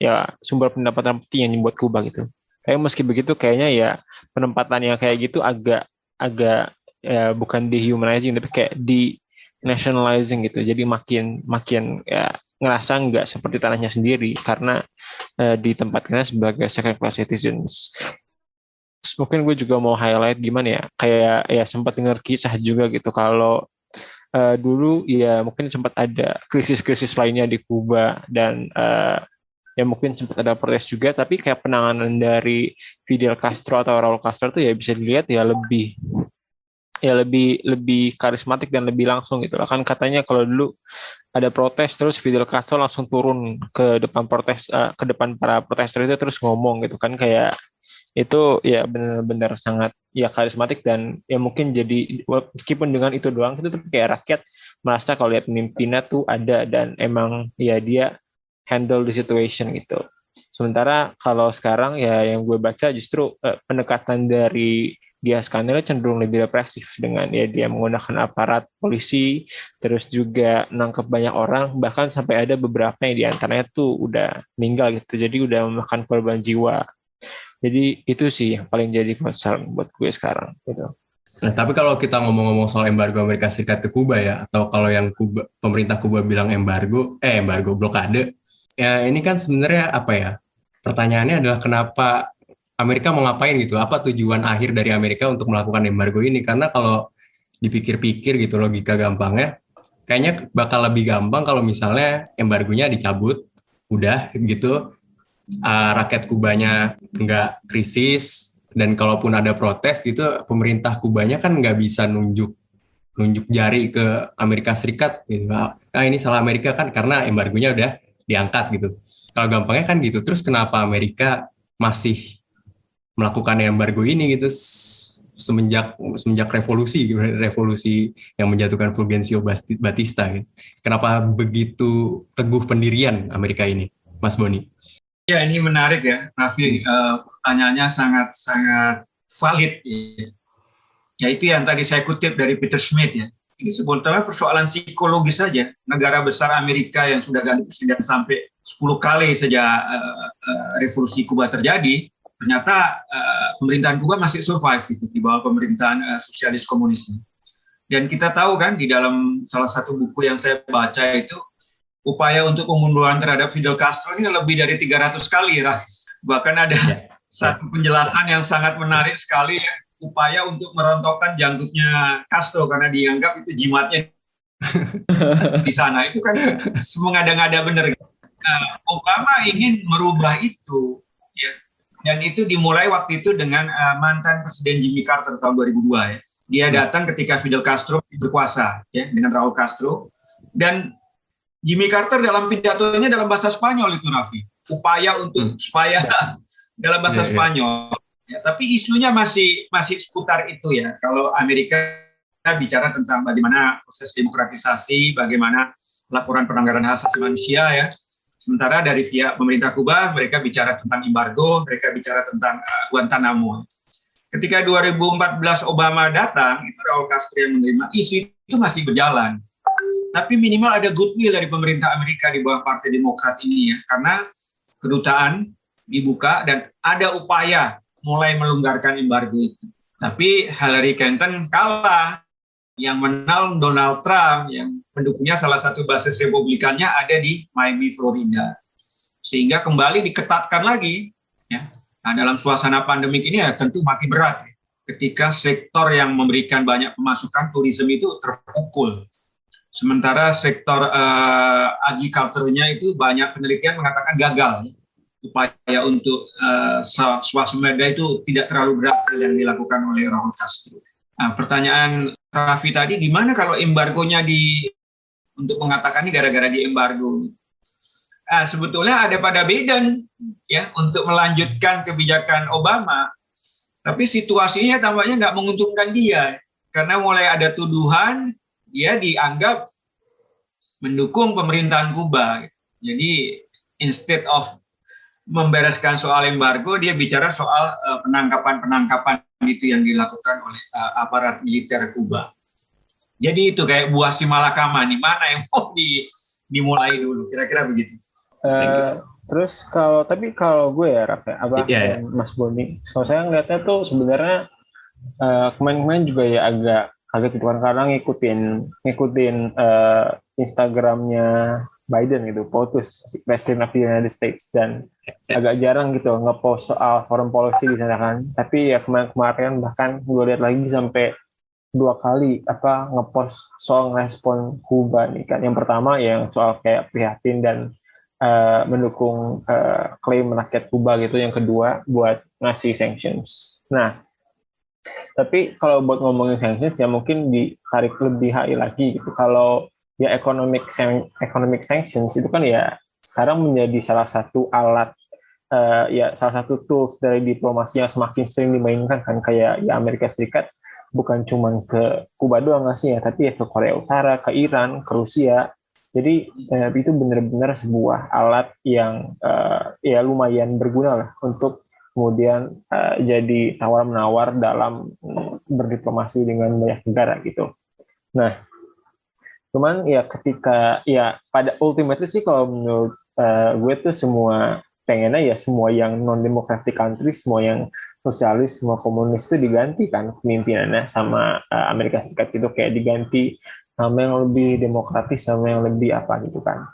ya sumber pendapatan penting yang buat Kuba gitu. Tapi meski begitu kayaknya ya penempatan yang kayak gitu agak ya, bukan dehumanizing tapi kayak di-nationalizing gitu. Jadi makin ya ngerasa nggak seperti tanahnya sendiri karena ditempatkannya sebagai second class citizens. Mungkin gue juga mau highlight gimana ya, kayak ya sempat dengar kisah juga gitu kalau dulu ya mungkin sempat ada krisis-krisis lainnya di Kuba dan ya mungkin sempat ada protes juga, tapi kayak penanganan dari Fidel Castro atau Raul Castro itu ya bisa dilihat ya lebih karismatik dan lebih langsung gitu lah. Kan katanya kalau dulu ada protes terus Fidel Castro langsung turun ke depan para protester itu terus ngomong gitu kan, kayak itu ya benar-benar sangat ya karismatik dan ya mungkin jadi meskipun dengan itu doang itu tuh kayak rakyat merasa kalau lihat pemimpinnya tuh ada dan emang ya dia handle the situation gitu. Sementara kalau sekarang ya yang gue baca justru pendekatan dari Diaz-Canel cenderung lebih represif dengan ya dia menggunakan aparat polisi, terus juga nangkep banyak orang, bahkan sampai ada beberapa yang diantaranya tuh udah meninggal gitu, jadi udah memakan korban jiwa. Jadi itu sih yang paling jadi concern buat gue sekarang gitu. Nah, tapi kalau kita ngomong-ngomong soal embargo Amerika Serikat ke Kuba ya, atau kalau yang pemerintah Kuba bilang embargo blokade, ya ini kan sebenarnya apa ya? Pertanyaannya adalah kenapa Amerika mau ngapain gitu? Apa tujuan akhir dari Amerika untuk melakukan embargo ini? Karena kalau dipikir-pikir gitu logika gampangnya, kayaknya bakal lebih gampang kalau misalnya embargonya dicabut, udah gitu, rakyat Kubanya nggak krisis, dan kalaupun ada protes gitu, pemerintah Kubanya kan nggak bisa nunjuk jari ke Amerika Serikat gitu. Nah ini salah Amerika kan karena embargonya udah diangkat gitu. Kalau gampangnya kan gitu. Terus kenapa Amerika masih melakukan embargo ini gitu semenjak revolusi yang menjatuhkan Fulgencio Batista gitu. Kenapa begitu teguh pendirian Amerika ini, Mas Boni? Ya, ini menarik ya, Raffi. Pertanyaannya sangat valid. Ya, itu yang tadi saya kutip dari Peter Schmidt ya. Ini sebetulnya persoalan psikologis saja. Negara besar Amerika yang sudah ganti presiden sampai 10 kali sejak revolusi Kuba terjadi, ternyata pemerintahan Kuba masih survive gitu di bawah pemerintahan sosialis komunis. Dan kita tahu kan di dalam salah satu buku yang saya baca itu, upaya untuk pembunuhan terhadap Fidel Castro ini lebih dari 300 kali, ya. Bahkan ada satu penjelasan yang sangat menarik sekali, ya, upaya untuk merontokkan janggutnya Castro karena dianggap itu jimatnya di sana. Itu kan mengada-ngada benar. Obama ingin merubah itu, ya. Dan itu dimulai waktu itu dengan mantan Presiden Jimmy Carter tahun 2002, ya. Dia datang ketika Fidel Castro berkuasa, ya, dengan Raul Castro. Dan Jimmy Carter dalam pidatonya dalam bahasa Spanyol itu, Raffi. Upaya untuk supaya dalam bahasa Spanyol. Ya, tapi isunya masih seputar itu, ya. Kalau Amerika bicara tentang bagaimana proses demokratisasi, bagaimana laporan pelanggaran hak asasi manusia, ya. Sementara dari pihak pemerintah Kuba, mereka bicara tentang embargo, mereka bicara tentang Guantanamo. Ketika 2014 Obama datang, itu Raul Castro yang menerima, isu itu masih berjalan. Tapi minimal ada goodwill dari pemerintah Amerika di bawah Partai Demokrat ini, ya. Karena kedutaan dibuka dan ada upaya mulai melonggarkan embargo itu. Tapi Hillary Clinton kalah. Yang menang Donald Trump, yang pendukungnya salah satu basis Republikannya ada di Miami, Florida. Sehingga kembali diketatkan lagi, ya. Nah, dalam suasana pandemik ini ya tentu makin berat, ya, ketika sektor yang memberikan banyak pemasukan turisme itu terpukul. Sementara sektor agriculture-nya itu banyak penelitian mengatakan gagal, ya. Upaya untuk swasembada itu tidak terlalu berhasil yang dilakukan oleh Raul Castro. Nah, pertanyaan Raffi tadi, gimana kalau embargonya untuk mengatakan ini gara-gara di embargo? Nah, sebetulnya ada pada Biden, ya, untuk melanjutkan kebijakan Obama, tapi situasinya tampaknya nggak menguntungkan dia, karena mulai ada tuduhan dia dianggap mendukung pemerintahan Kuba. Jadi instead of membereskan soal embargo, dia bicara soal penangkapan itu yang dilakukan oleh aparat militer Kuba. Jadi itu kayak buah si malakama nih, mana yang mau dimulai dulu, kira-kira begitu. Terus kalau gue ya, Mas Boni, kalau saya ngeliatnya tuh sebenarnya kemarin juga ya agak gitu kan, karena ngikutin Instagramnya Biden gitu, POTUS, President of the United States, dan agak jarang gitu ngepost soal foreign policy di sana kan. Tapi ya kemarin bahkan gue lihat lagi sampai 2 kali ngepost soal respon Kuba nih kan. Yang pertama yang soal kayak prihatin dan mendukung klaim rakyat Kuba gitu. Yang kedua buat ngasih sanctions. Nah, tapi kalau buat ngomongin sanctions ya mungkin ditarik lebih high lagi gitu. Kalau ya economic sanctions itu kan ya sekarang menjadi salah satu alat, ya salah satu tools dari diplomasi yang semakin sering dimainkan kan, kayak ya Amerika Serikat bukan cuma ke Kuba doang ngasih ya, tapi ya ke Korea Utara, ke Iran, ke Rusia. Jadi itu benar-benar sebuah alat yang ya lumayan berguna lah untuk kemudian jadi tawar-menawar dalam berdiplomasi dengan banyak negara gitu. Nah, cuman ya ketika ya pada ultimately sih kalau menurut gue tuh semua pengennya ya semua yang non-democratic country, semua yang sosialis, semua komunis itu digantikan pemimpinannya sama Amerika Serikat gitu, kayak diganti sama yang lebih demokratis, sama yang lebih apa gitu kan.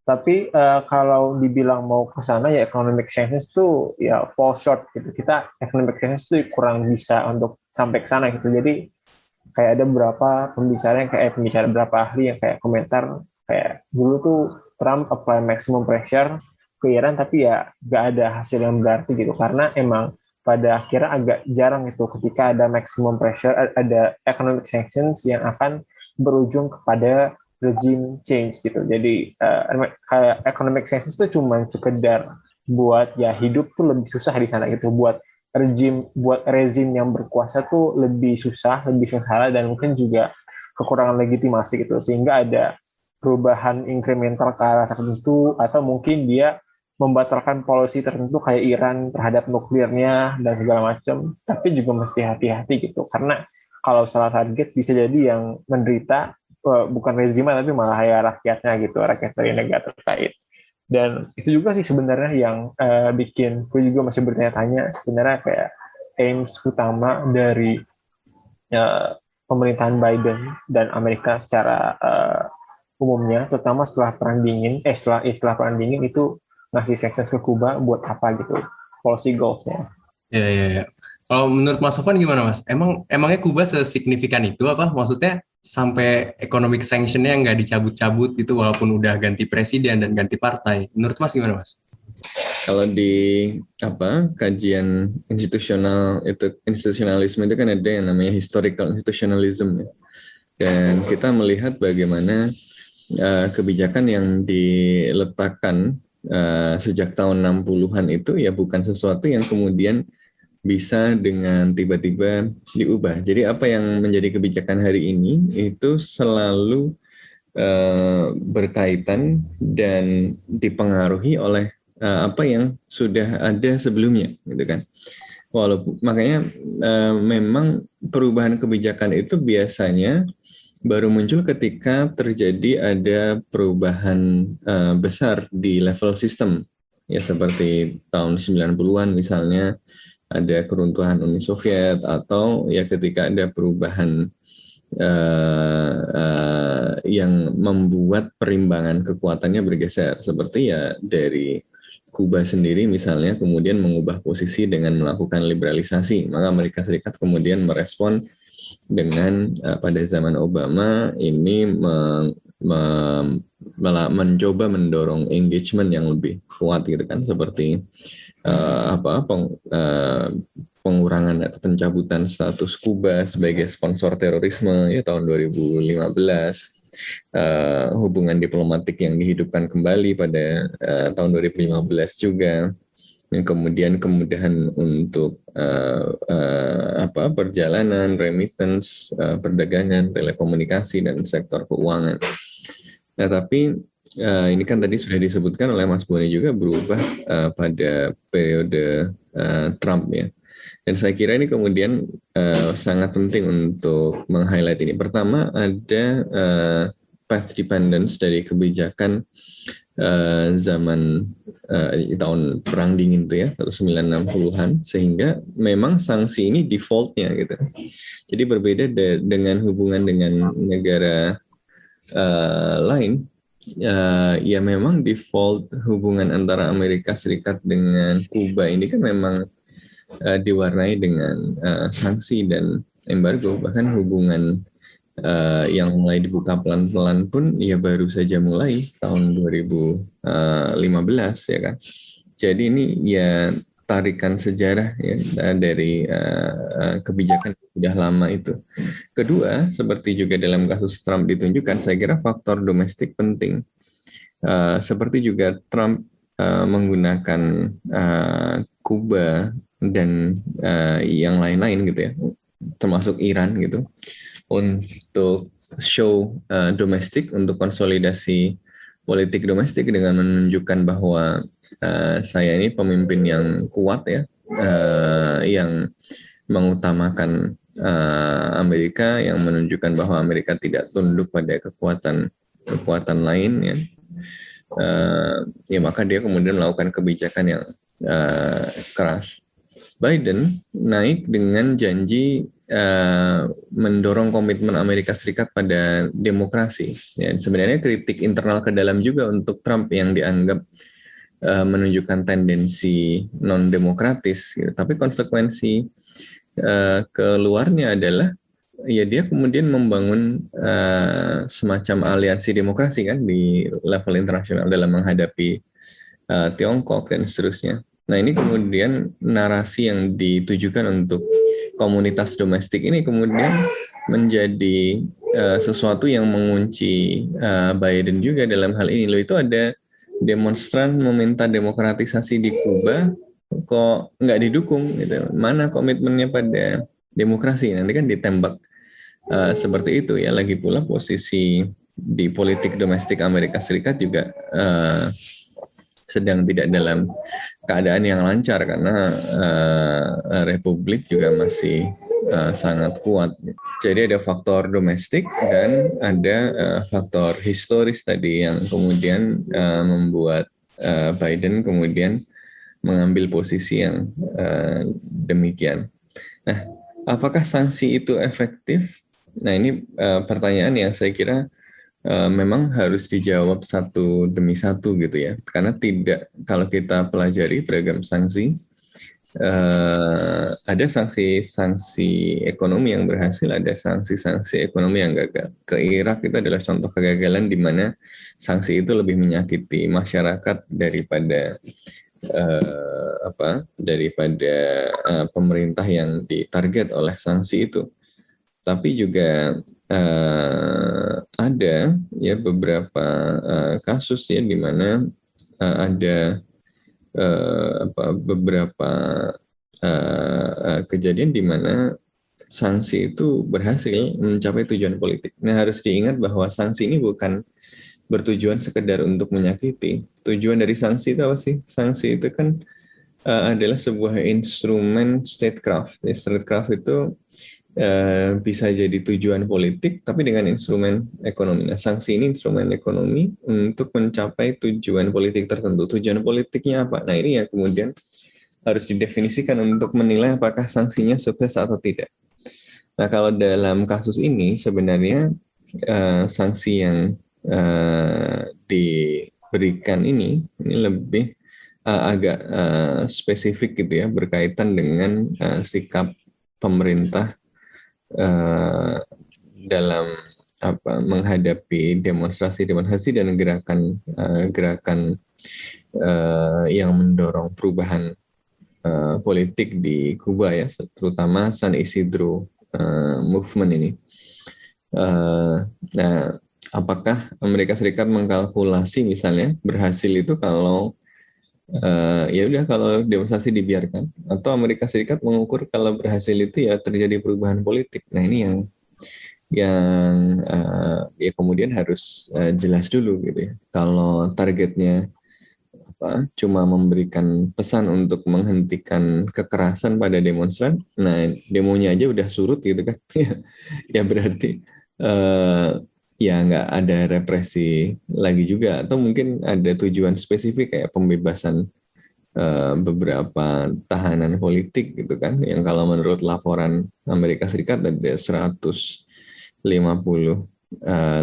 Tapi kalau dibilang mau ke sana ya economic sanctions tuh ya fall short gitu. Kita economic sanctions tuh kurang bisa untuk sampai ke sana gitu. Jadi kayak ada beberapa pembicara beberapa ahli yang kayak komentar kayak dulu tuh Trump apply maximum pressure ke Iran, tapi ya nggak ada hasil yang berarti gitu, karena emang pada akhirnya agak jarang itu ketika ada maximum pressure, ada economic sanctions yang akan berujung kepada regime change gitu. Jadi kayak economic sanctions itu cuma sekedar buat ya hidup tuh lebih susah di sana gitu, buat rezim yang berkuasa tuh lebih susah, lebih sengsara, dan mungkin juga kekurangan legitimasi gitu, sehingga ada perubahan incremental ke arah tertentu, atau mungkin dia membatalkan policy tertentu kayak Iran terhadap nuklirnya dan segala macam. Tapi juga mesti hati-hati gitu, karena kalau salah target bisa jadi yang menderita bukan rezimnya tapi malah ya rakyatnya gitu, rakyat dari negara terkait. Dan itu juga sih sebenarnya yang bikin gue juga masih bertanya-tanya sebenarnya kayak aims utama dari pemerintahan Biden dan Amerika secara umumnya, terutama setelah perang dingin, setelah perang dingin itu ngasih sanctions ke Kuba buat apa gitu, policy goals-nya. Ya. Kalau menurut Mas Sofwan gimana Mas? Emangnya Kuba sesignifikan itu apa? Maksudnya sampai economic sanction-nya nggak dicabut-cabut gitu walaupun udah ganti presiden dan ganti partai. Menurut Mas gimana Mas? Kalau di kajian institusionalisme itu kan ada yang namanya historical institutionalism ya. Dan kita melihat bagaimana kebijakan yang diletakkan sejak tahun 60-an itu ya bukan sesuatu yang kemudian bisa dengan tiba-tiba diubah. Jadi apa yang menjadi kebijakan hari ini itu selalu berkaitan dan dipengaruhi oleh apa yang sudah ada sebelumnya, gitu kan. Walaupun makanya memang perubahan kebijakan itu biasanya baru muncul ketika terjadi ada perubahan besar di level sistem, ya seperti tahun 90-an misalnya ada keruntuhan Uni Soviet, atau ya ketika ada perubahan yang membuat perimbangan kekuatannya bergeser, seperti ya dari Kuba sendiri misalnya kemudian mengubah posisi dengan melakukan liberalisasi, maka Amerika Serikat kemudian merespon dengan pada zaman Obama ini mencoba mendorong engagement yang lebih kuat gitu kan, seperti pengurangan atau pencabutan status Kuba sebagai sponsor terorisme ya tahun 2015, hubungan diplomatik yang dihidupkan kembali pada tahun 2015 juga, yang kemudian kemudahan untuk perjalanan, remittance, perdagangan, telekomunikasi dan sektor keuangan. Nah, tapi ini kan tadi sudah disebutkan oleh Mas Boni juga berubah pada periode Trump ya. Dan saya kira ini kemudian sangat penting untuk meng-highlight ini. Pertama, ada path dependence dari kebijakan zaman tahun perang dingin itu ya, 1960-an, sehingga memang sanksi ini defaultnya gitu. Jadi berbeda dengan hubungan dengan negara lain. Ya memang default hubungan antara Amerika Serikat dengan Kuba ini kan memang diwarnai dengan sanksi dan embargo. Bahkan hubungan yang mulai dibuka pelan-pelan pun ya baru saja mulai tahun 2015 ya kan. Jadi ini ya tarikan sejarah ya dari kebijakan yang sudah lama itu. Kedua, seperti juga dalam kasus Trump ditunjukkan, saya kira faktor domestik penting. Seperti juga Trump menggunakan Kuba dan yang lain-lain gitu ya, termasuk Iran gitu, untuk show domestik, untuk konsolidasi politik domestik dengan menunjukkan bahwa saya ini pemimpin yang kuat ya, yang mengutamakan Amerika, yang menunjukkan bahwa Amerika tidak tunduk pada kekuatan lain ya. Ya maka dia kemudian melakukan kebijakan yang keras. Biden naik dengan janji mendorong komitmen Amerika Serikat pada demokrasi. Ya, sebenarnya kritik internal ke dalam juga untuk Trump yang dianggap menunjukkan tendensi non-demokratis. Gitu. Tapi konsekuensi keluarnya adalah ya dia kemudian membangun semacam aliansi demokrasi kan di level internasional dalam menghadapi Tiongkok dan seterusnya. Nah ini kemudian narasi yang ditujukan untuk komunitas domestik ini kemudian menjadi sesuatu yang mengunci Biden juga dalam hal ini. Loh, itu ada demonstran meminta demokratisasi di Kuba kok nggak didukung gitu. Mana komitmennya pada demokrasi? Nanti kan ditembak seperti itu ya. Lagi pula posisi di politik domestik Amerika Serikat juga sedang tidak dalam keadaan yang lancar karena Republik juga masih sangat kuat. Jadi ada faktor domestik dan ada faktor historis tadi yang kemudian membuat Biden kemudian mengambil posisi yang demikian. Nah, apakah sanksi itu efektif? Nah ini pertanyaan yang saya kira memang harus dijawab satu demi satu gitu ya. Karena kalau kita pelajari beragam sanksi, ada sanksi ekonomi yang berhasil, ada sanksi ekonomi yang gagal. Ke Irak itu adalah contoh kegagalan di mana sanksi itu lebih menyakiti masyarakat daripada pemerintah yang ditarget oleh sanksi itu. Tapi juga ada ya beberapa kasus ya di mana ada beberapa kejadian di mana sanksi itu berhasil mencapai tujuan politik. Nah, harus diingat bahwa sanksi ini bukan bertujuan sekedar untuk menyakiti. Tujuan dari sanksi itu apa sih? Sanksi itu kan adalah sebuah instrumen statecraft. Statecraft itu bisa jadi tujuan politik, tapi dengan instrumen ekonomi. Nah, sanksi ini instrumen ekonomi untuk mencapai tujuan politik tertentu. Tujuan politiknya apa? Nah, ini yang kemudian harus didefinisikan untuk menilai apakah sanksinya sukses atau tidak. Nah, kalau dalam kasus ini sebenarnya sanksi yang diberikan ini lebih agak spesifik gitu ya, berkaitan dengan sikap pemerintah dalam menghadapi demonstrasi dan gerakan yang mendorong perubahan politik di Kuba ya, terutama San Isidro movement ini. Nah, apakah Amerika Serikat mengkalkulasi misalnya berhasil itu kalau ya udah kalau demonstrasi dibiarkan, atau Amerika Serikat mengukur kalau berhasil itu ya terjadi perubahan politik. Nah, ini yang ya kemudian harus jelas dulu gitu ya. Kalau targetnya cuma memberikan pesan untuk menghentikan kekerasan pada demonstran, nah demonya aja udah surut gitu kan, ya berarti ya nggak ada represi lagi juga, atau mungkin ada tujuan spesifik kayak pembebasan beberapa tahanan politik gitu kan, yang kalau menurut laporan Amerika Serikat ada 150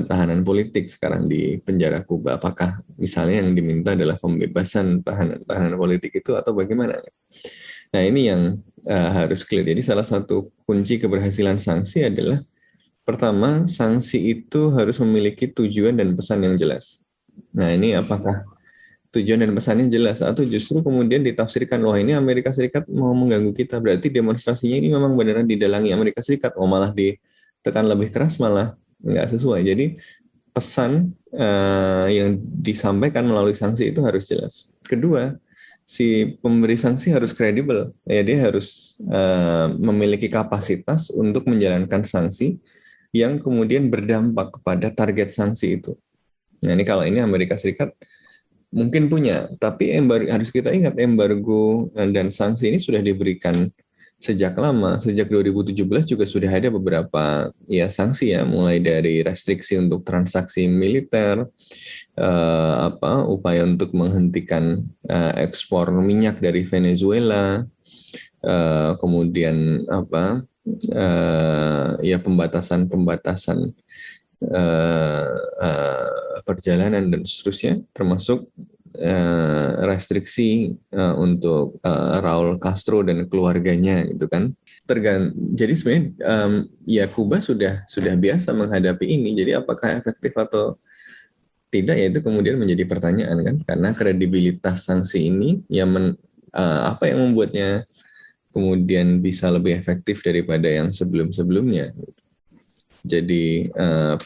tahanan politik sekarang di penjara Kuba. Apakah misalnya yang diminta adalah pembebasan tahanan politik itu atau bagaimana? Nah, ini yang harus clear. Jadi salah satu kunci keberhasilan sanksi adalah pertama, sanksi itu harus memiliki tujuan dan pesan yang jelas. Nah, ini apakah tujuan dan pesannya jelas atau justru kemudian ditafsirkan, wah ini Amerika Serikat mau mengganggu kita, berarti demonstrasinya ini memang beneran didalangi Amerika Serikat, malah ditekan lebih keras, malah nggak sesuai. Jadi pesan yang disampaikan melalui sanksi itu harus jelas. Kedua, si pemberi sanksi harus kredibel, ya dia harus memiliki kapasitas untuk menjalankan sanksi yang kemudian berdampak kepada target sanksi itu. Nah, ini kalau ini Amerika Serikat mungkin punya, tapi harus kita ingat embargo dan sanksi ini sudah diberikan sejak lama. Sejak 2017 juga sudah ada beberapa ya sanksi ya, mulai dari restriksi untuk transaksi militer, upaya untuk menghentikan ekspor minyak dari Venezuela, kemudian ya pembatasan perjalanan dan seterusnya, termasuk restriksi untuk Raul Castro dan keluarganya gitu kan. Jadi sebenarnya ya Kuba sudah biasa menghadapi ini. Jadi apakah efektif atau tidak ya itu kemudian menjadi pertanyaan kan, karena kredibilitas sanksi ini apa yang membuatnya kemudian bisa lebih efektif daripada yang sebelum-sebelumnya. Jadi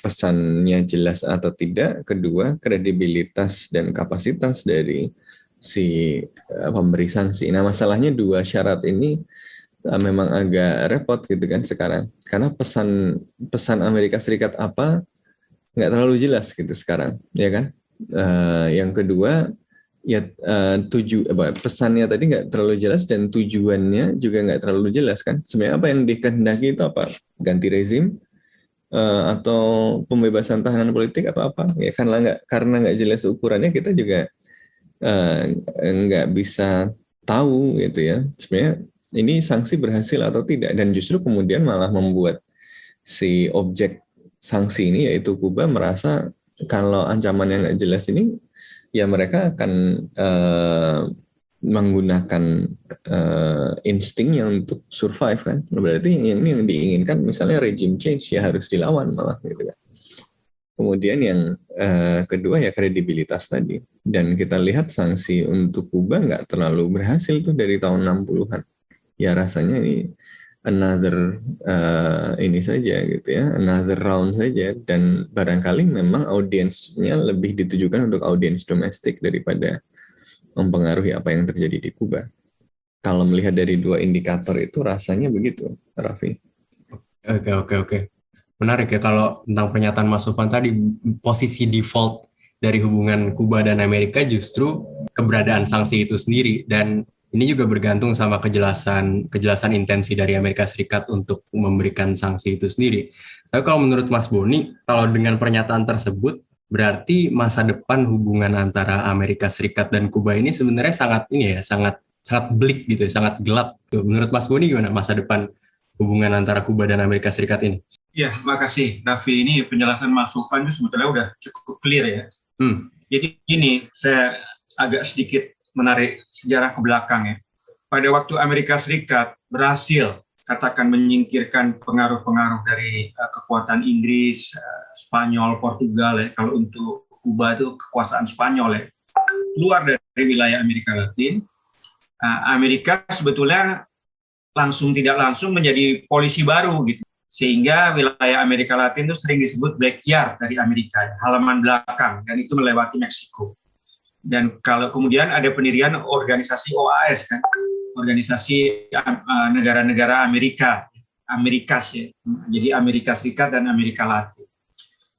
pesannya jelas atau tidak. Kedua, kredibilitas dan kapasitas dari si pemberi sanksi. Nah, masalahnya dua syarat ini memang agak repot gitu kan sekarang. Karena pesan Amerika Serikat apa nggak terlalu jelas gitu sekarang, ya kan? Yang kedua, ya pesannya tadi nggak terlalu jelas dan tujuannya juga nggak terlalu jelas kan. Sebenarnya apa yang dikehendaki itu apa? Ganti rezim atau pembebasan tahanan politik atau apa? Ya karena nggak jelas ukurannya, kita juga nggak bisa tahu gitu ya. Sebenarnya ini sanksi berhasil atau tidak, dan justru kemudian malah membuat si objek sanksi ini yaitu Kuba merasa kalau ancamannya nggak jelas ini, ya mereka akan menggunakan instingnya untuk survive kan. Berarti yang diinginkan misalnya regime change ya harus dilawan malah gitu kan. Kemudian yang kedua ya kredibilitas tadi. Dan kita lihat sanksi untuk Kuba nggak terlalu berhasil tuh dari tahun 60-an. Ya rasanya ini another ini saja gitu ya, another round saja. Dan barangkali memang audiensnya lebih ditujukan untuk audiens domestik daripada mempengaruhi apa yang terjadi di Kuba. Kalau melihat dari dua indikator itu rasanya begitu, Raffi. Oke. Menarik ya kalau tentang pernyataan Mas Sofwan tadi, posisi default dari hubungan Kuba dan Amerika justru keberadaan sanksi itu sendiri, dan ini juga bergantung sama kejelasan intensi dari Amerika Serikat untuk memberikan sanksi itu sendiri. Tapi kalau menurut Mas Boni, kalau dengan pernyataan tersebut berarti masa depan hubungan antara Amerika Serikat dan Kuba ini sebenarnya sangat bleak gitu, sangat gelap. Menurut Mas Boni gimana masa depan hubungan antara Kuba dan Amerika Serikat ini? Ya, makasih Raffi. Ini penjelasan Mas Sofwan itu sebetulnya udah cukup clear ya. Jadi ini saya agak sedikit menarik sejarah ke belakang ya. Pada waktu Amerika Serikat berhasil katakan menyingkirkan pengaruh-pengaruh dari kekuatan Inggris, Spanyol, Portugal ya. Kalau untuk Kuba itu kekuasaan Spanyol ya. Keluar dari wilayah Amerika Latin, Amerika sebetulnya tidak langsung menjadi polisi baru gitu. Sehingga wilayah Amerika Latin itu sering disebut backyard dari Amerika, halaman belakang, dan itu melewati Meksiko. Dan kalau kemudian ada pendirian organisasi OAS kan, organisasi negara-negara Amerikas ya. Jadi Amerika Serikat dan Amerika Latin.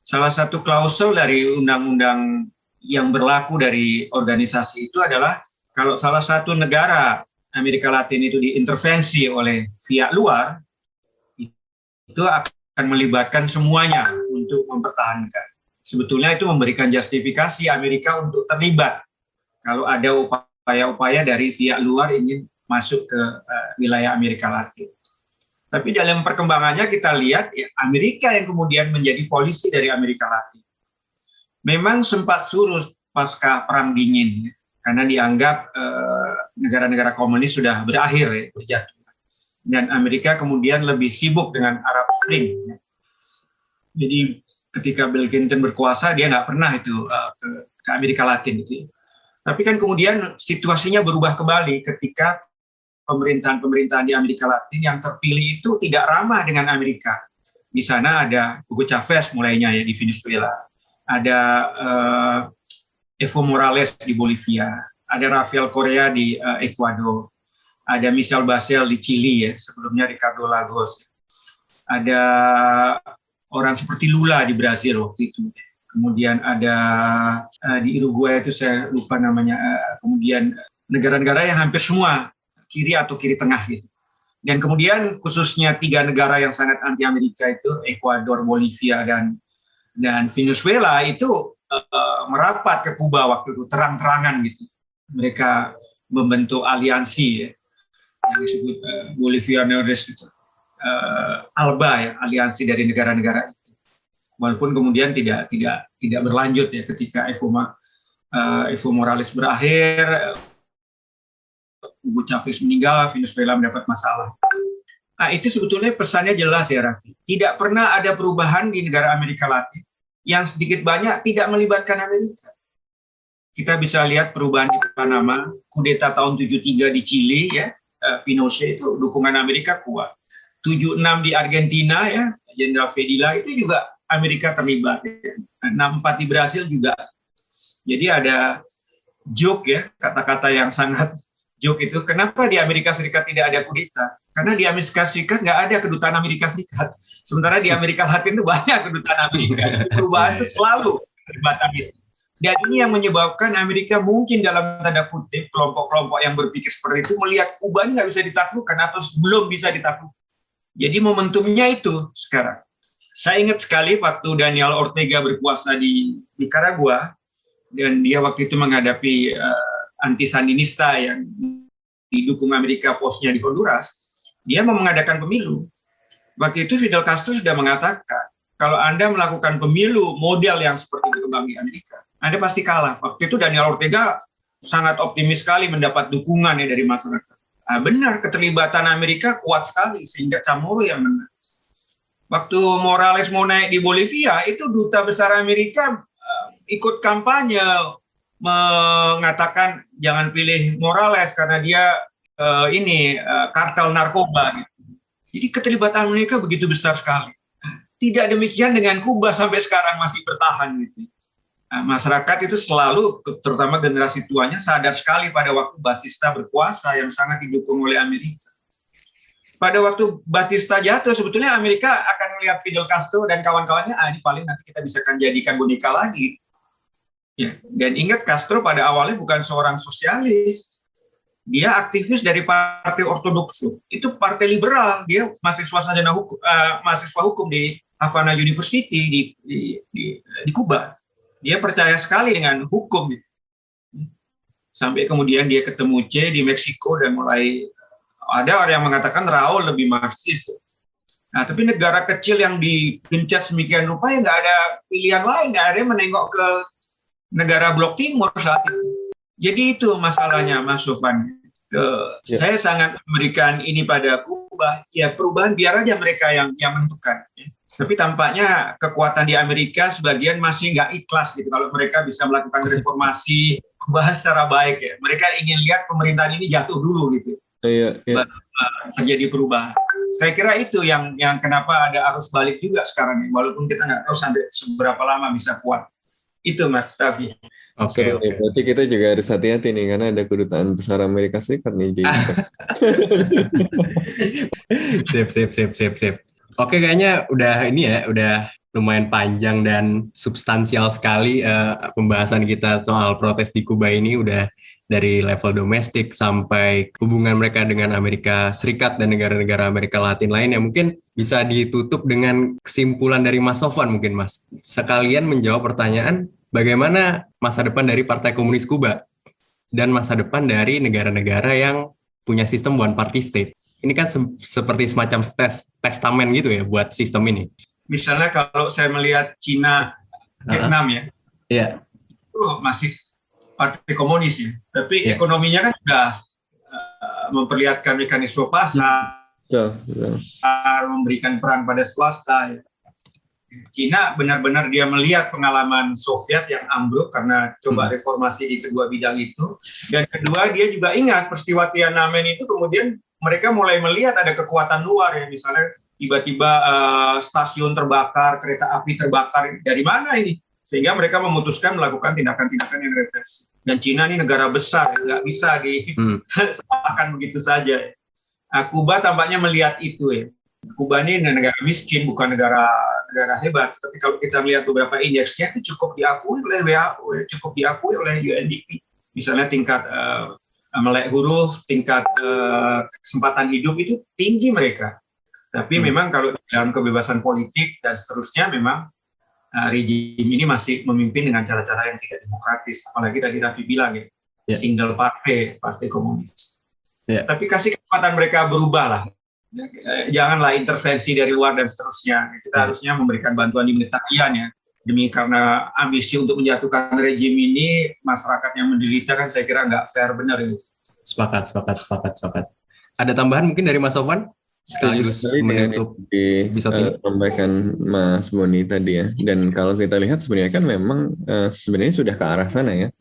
Salah satu klausul dari undang-undang yang berlaku dari organisasi itu adalah kalau salah satu negara Amerika Latin itu diintervensi oleh pihak luar, itu akan melibatkan semuanya untuk mempertahankan. Sebetulnya itu memberikan justifikasi Amerika untuk terlibat kalau ada upaya-upaya dari pihak luar ingin masuk ke wilayah Amerika Latin. Tapi dalam perkembangannya kita lihat ya, Amerika yang kemudian menjadi polisi dari Amerika Latin. Memang sempat surut pasca Perang Dingin, karena dianggap negara-negara komunis sudah berakhir ya, berjatuh. Dan Amerika kemudian lebih sibuk dengan Arab Spring. Jadi ketika Bill Clinton berkuasa, dia nggak pernah itu ke Amerika Latin gitu. Tapi kan kemudian situasinya berubah kembali ketika pemerintahan-pemerintahan di Amerika Latin yang terpilih itu tidak ramah dengan Amerika. Di sana ada Hugo Chavez mulainya ya di Venezuela, ada Evo Morales di Bolivia, ada Rafael Correa di Ekuador, ada Michelle Bachelet di Chili ya, sebelumnya Ricardo Lagos, ada orang seperti Lula di Brazil waktu itu, kemudian ada di Uruguay itu saya lupa namanya, kemudian negara-negara yang hampir semua kiri atau kiri tengah gitu. Dan kemudian khususnya 3 negara yang sangat anti Amerika itu Ekuador, Bolivia dan Venezuela itu merapat ke Kuba waktu itu terang-terangan gitu. Mereka membentuk aliansi ya, yang disebut Bolivianos itu, ALBA ya, aliansi dari negara-negara itu. Walaupun kemudian tidak berlanjut ya ketika Evo Morales berakhir, Hugo Chavez meninggal, Venezuela mendapat masalah. Nah, itu sebetulnya pesannya jelas ya, Raffi. Tidak pernah ada perubahan di negara Amerika Latin yang sedikit banyak tidak melibatkan Amerika. Kita bisa lihat perubahan di Panama, kudeta tahun 73 di Chili ya, Pinochet itu dukungan Amerika kuat. 76 di Argentina ya, Jenderal Fedila itu juga Amerika terlibat. 64 di Brasil juga. Jadi ada joke ya, kata-kata yang sangat joke itu. Kenapa di Amerika Serikat tidak ada kudeta? Karena di Amerika Serikat nggak ada kedutaan Amerika Serikat. Sementara di Amerika Latin itu banyak kedutaan Amerika. Perubahan itu selalu terlibat itu. Dan ini yang menyebabkan Amerika mungkin dalam tanda kutip kelompok-kelompok yang berpikir seperti itu melihat Kuba ini nggak bisa ditaklukkan atau belum bisa ditaklukkan. Jadi momentumnya itu sekarang. Saya ingat sekali waktu Daniel Ortega berkuasa di Nicaragua dan dia waktu itu menghadapi anti-Sandinista yang didukung Amerika posnya di Honduras, dia mau mengadakan pemilu. Waktu itu Fidel Castro sudah mengatakan, kalau Anda melakukan pemilu model yang seperti berkembang di Amerika, Anda pasti kalah. Waktu itu Daniel Ortega sangat optimis sekali mendapat dukungan ya dari masyarakat. Benar, keterlibatan Amerika kuat sekali sehingga Chamorro yang menang. Waktu Morales mau naik di Bolivia, itu duta besar Amerika ikut kampanye mengatakan jangan pilih Morales karena dia kartel narkoba. Gitu. Jadi keterlibatan Amerika begitu besar sekali. Tidak demikian dengan Kuba sampai sekarang masih bertahan. Gitu. Masyarakat itu selalu, terutama generasi tuanya, sadar sekali pada waktu Batista berkuasa yang sangat didukung oleh Amerika. Pada waktu Batista jatuh, sebetulnya Amerika akan melihat Fidel Castro dan kawan-kawannya, ini paling nanti kita bisa jadikan boneka lagi. Ya. Dan ingat, Castro pada awalnya bukan seorang sosialis. Dia aktivis dari Partai Ortodoks. Itu partai liberal. Dia mahasiswa hukum di Havana University di Kuba. Dia percaya sekali dengan hukum. Sampai kemudian dia ketemu Che di Meksiko dan mulai ada orang yang mengatakan Raul lebih Marxis. Nah, tapi negara kecil yang digencet semikian rupa ya nggak ada pilihan lain. Akhirnya menengok ke negara Blok Timur saat itu. Jadi itu masalahnya, Mas Sofan. Saya sangat memberikan ini pada Kuba. Ya perubahan biar aja mereka yang menentukan. Ya. Tapi tampaknya kekuatan di Amerika sebagian masih nggak ikhlas gitu kalau mereka bisa melakukan reformasi, perubahan secara baik ya. Mereka ingin lihat pemerintahan ini jatuh dulu gitu. Iya. Terjadi perubahan. Saya kira itu yang kenapa ada arus balik juga sekarang ini. Walaupun kita nggak tahu sampai seberapa lama bisa kuat. Itu Mas Tavi. Oke. Berarti kita juga harus hati-hati nih karena ada kedutaan besar Amerika Serikat nih. Sip. Oke, kayaknya udah lumayan panjang dan substansial sekali pembahasan kita soal protes di Kuba ini, udah dari level domestik sampai hubungan mereka dengan Amerika Serikat dan negara-negara Amerika Latin lainnya. Mungkin bisa ditutup dengan kesimpulan dari Mas Sofwan mungkin, Mas. Sekalian menjawab pertanyaan, bagaimana masa depan dari Partai Komunis Kuba dan masa depan dari negara-negara yang punya sistem one party state. Ini kan seperti semacam testamen gitu ya buat sistem ini. Misalnya kalau saya melihat Cina, Vietnam ya, itu masih partai komunis ya. Tapi ekonominya kan sudah memperlihatkan mekanisme pasar, memberikan peran pada swasta. Ya. Cina benar-benar dia melihat pengalaman Soviet yang ambruk karena coba reformasi di kedua bidang itu. Dan kedua, dia juga ingat peristiwa Tiananmen itu kemudian mereka mulai melihat ada kekuatan luar ya, misalnya tiba-tiba stasiun terbakar, kereta api terbakar, dari mana ini? Sehingga mereka memutuskan melakukan tindakan-tindakan yang represif. Dan Cina ini negara besar, nggak bisa disalahkan begitu saja. Kuba tampaknya melihat itu ya. Kuba ini negara miskin, bukan negara hebat. Tapi kalau kita lihat beberapa indeksnya itu cukup diakui oleh WHO, ya, cukup diakui oleh UNDP. Misalnya tingkat melek huruf, tingkat kesempatan hidup itu tinggi mereka. Tapi memang kalau dalam kebebasan politik dan seterusnya memang rejim ini masih memimpin dengan cara-cara yang tidak demokratis. Apalagi tadi Raffi bilang ya, single party komunis. Tapi kasih kesempatan mereka berubah lah. Janganlah intervensi dari luar dan seterusnya. Kita harusnya memberikan bantuan humanitarian ya. Demi karena ambisi untuk menjatuhkan rejim ini, masyarakat yang menderita kan saya kira nggak fair, benar itu. Sepakat. Ada tambahan mungkin dari Mas Sofwan? Sekaligus menutup sampaikan Mas Boni tadi ya. Dan kalau kita lihat sebenarnya kan memang sebenarnya sudah ke arah sana ya.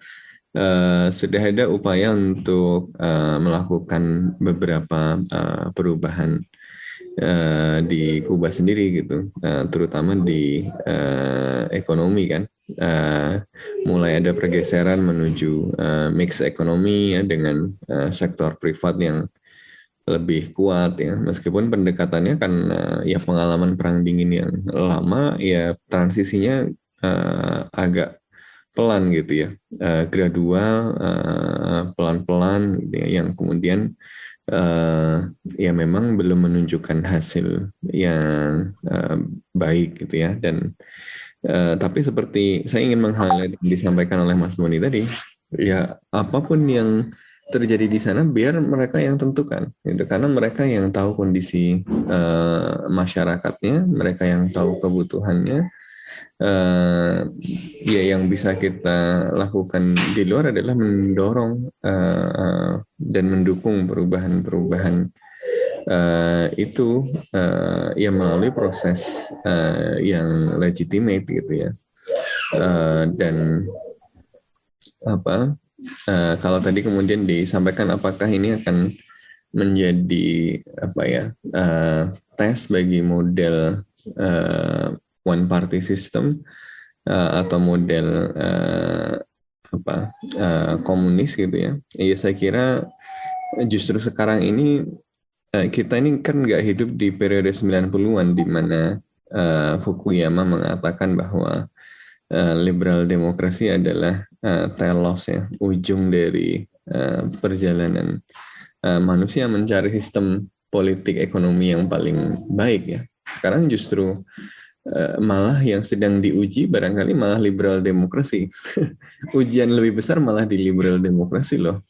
Sudah ada upaya untuk melakukan beberapa perubahan di Kuba sendiri gitu, terutama di ekonomi kan, mulai ada pergeseran menuju mix ekonomi ya dengan sektor privat yang lebih kuat ya, meskipun pendekatannya kan ya pengalaman perang dingin yang lama ya, transisinya agak pelan gitu ya, gradual, pelan-pelan yang kemudian ya memang belum menunjukkan hasil yang baik gitu ya. Dan tapi seperti saya ingin meng-highlight yang disampaikan oleh Mas Boni tadi, ya apapun yang terjadi di sana biar mereka yang tentukan, gitu. Karena mereka yang tahu kondisi masyarakatnya, mereka yang tahu kebutuhannya. Ya yang bisa kita lakukan di luar adalah mendorong dan mendukung perubahan-perubahan itu ya melalui proses yang legitimate gitu ya. Dan kalau tadi kemudian disampaikan apakah ini akan menjadi tes bagi model one party system atau model komunis gitu ya. Ya saya kira justru sekarang ini kita ini kan nggak hidup di periode 90-an di mana Fukuyama mengatakan bahwa liberal demokrasi adalah telos ya, ujung dari perjalanan manusia mencari sistem politik ekonomi yang paling baik ya. Sekarang justru malah yang sedang diuji barangkali malah liberal demokrasi. Ujian lebih besar malah di liberal demokrasi loh.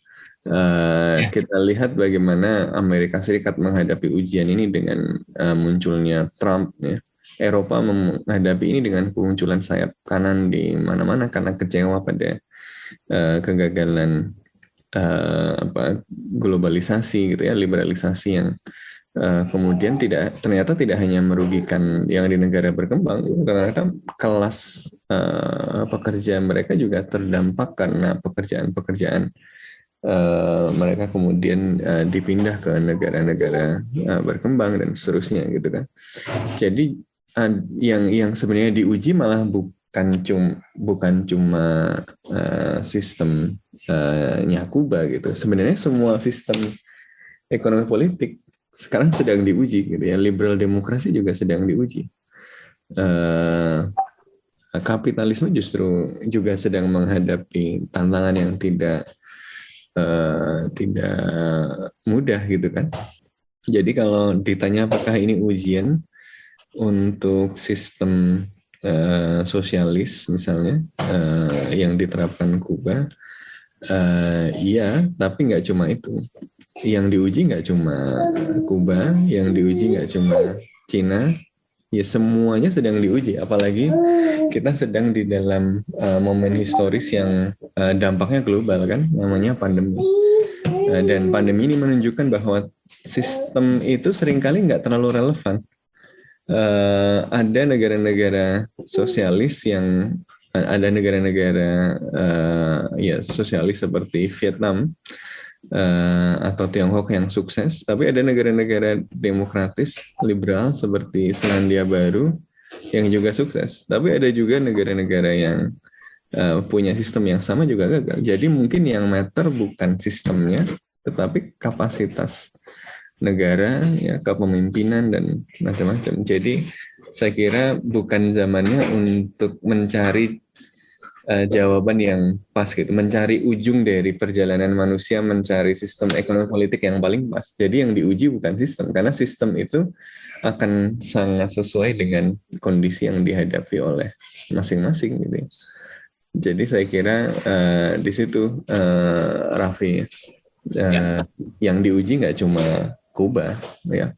Kita lihat bagaimana Amerika Serikat menghadapi ujian ini dengan munculnya Trump ya. Eropa menghadapi ini dengan kemunculan sayap kanan di mana-mana karena kecewa pada kegagalan globalisasi gitu ya, liberalisasi yang kemudian ternyata tidak hanya merugikan yang di negara berkembang, ternyata kelas pekerja mereka juga terdampak karena pekerjaan-pekerjaan mereka kemudian dipindah ke negara-negara berkembang dan seterusnya gitu kan. Jadi yang sebenarnya diuji malah bukan cuma sistemnya Kuba gitu. Sebenarnya semua sistem ekonomi politik sekarang sedang diuji gitu ya. Liberal demokrasi juga sedang diuji. Kapitalisme justru juga sedang menghadapi tantangan yang tidak mudah gitu kan. Jadi kalau ditanya apakah ini ujian untuk sistem sosialis misalnya yang diterapkan Kuba, iya, tapi nggak cuma itu. Yang diuji nggak cuma Kuba, yang diuji nggak cuma Cina, ya semuanya sedang diuji. Apalagi kita sedang di dalam momen historis yang dampaknya global kan, namanya pandemi. Dan pandemi ini menunjukkan bahwa sistem itu seringkali nggak terlalu relevan. Ada negara-negara sosialis yang ada negara-negara sosialis seperti Vietnam atau Tiongkok yang sukses, tapi ada negara-negara demokratis liberal seperti Selandia Baru yang juga sukses, tapi ada juga negara-negara yang punya sistem yang sama juga gagal. Jadi mungkin yang matter bukan sistemnya, tetapi kapasitas negara ya, kepemimpinan dan macam-macam. Jadi saya kira bukan zamannya untuk mencari jawaban yang pas gitu, mencari ujung dari perjalanan manusia mencari sistem ekonomi politik yang paling pas. Jadi yang diuji bukan sistem, karena sistem itu akan sangat sesuai dengan kondisi yang dihadapi oleh masing-masing gitu. Jadi saya kira di situ Raffi yang diuji nggak cuma Kuba ya.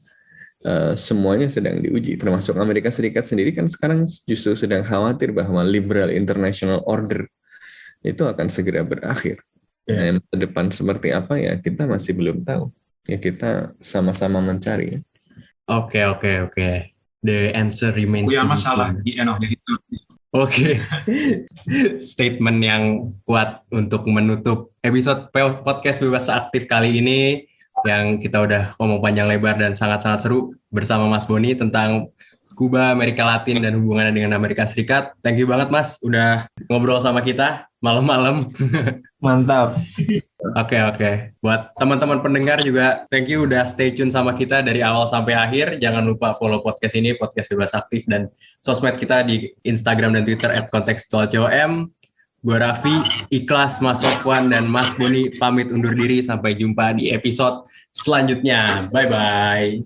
Semuanya sedang diuji, termasuk Amerika Serikat sendiri kan sekarang justru sedang khawatir bahwa liberal international order itu akan segera berakhir. Nah, ke depan seperti apa ya kita masih belum tahu. Ya kita sama-sama mencari. Oke. The answer remains to be seen. Oke. Statement yang kuat untuk menutup episode podcast Bebas Aktif kali ini, yang kita udah ngomong panjang lebar dan sangat-sangat seru bersama Mas Boni tentang Kuba, Amerika Latin, dan hubungannya dengan Amerika Serikat. Thank you banget Mas, udah ngobrol sama kita malam-malam. Mantap. Oke. Buat teman-teman pendengar juga, thank you udah stay tune sama kita dari awal sampai akhir. Jangan lupa follow podcast ini, Podcast Bebas Aktif, dan sosmed kita di Instagram dan Twitter @kontekstualcom. Gue Raffi, Ikhlas, Mas Sofwan, dan Mas Boni pamit undur diri. Sampai jumpa di episode selanjutnya. Bye-bye.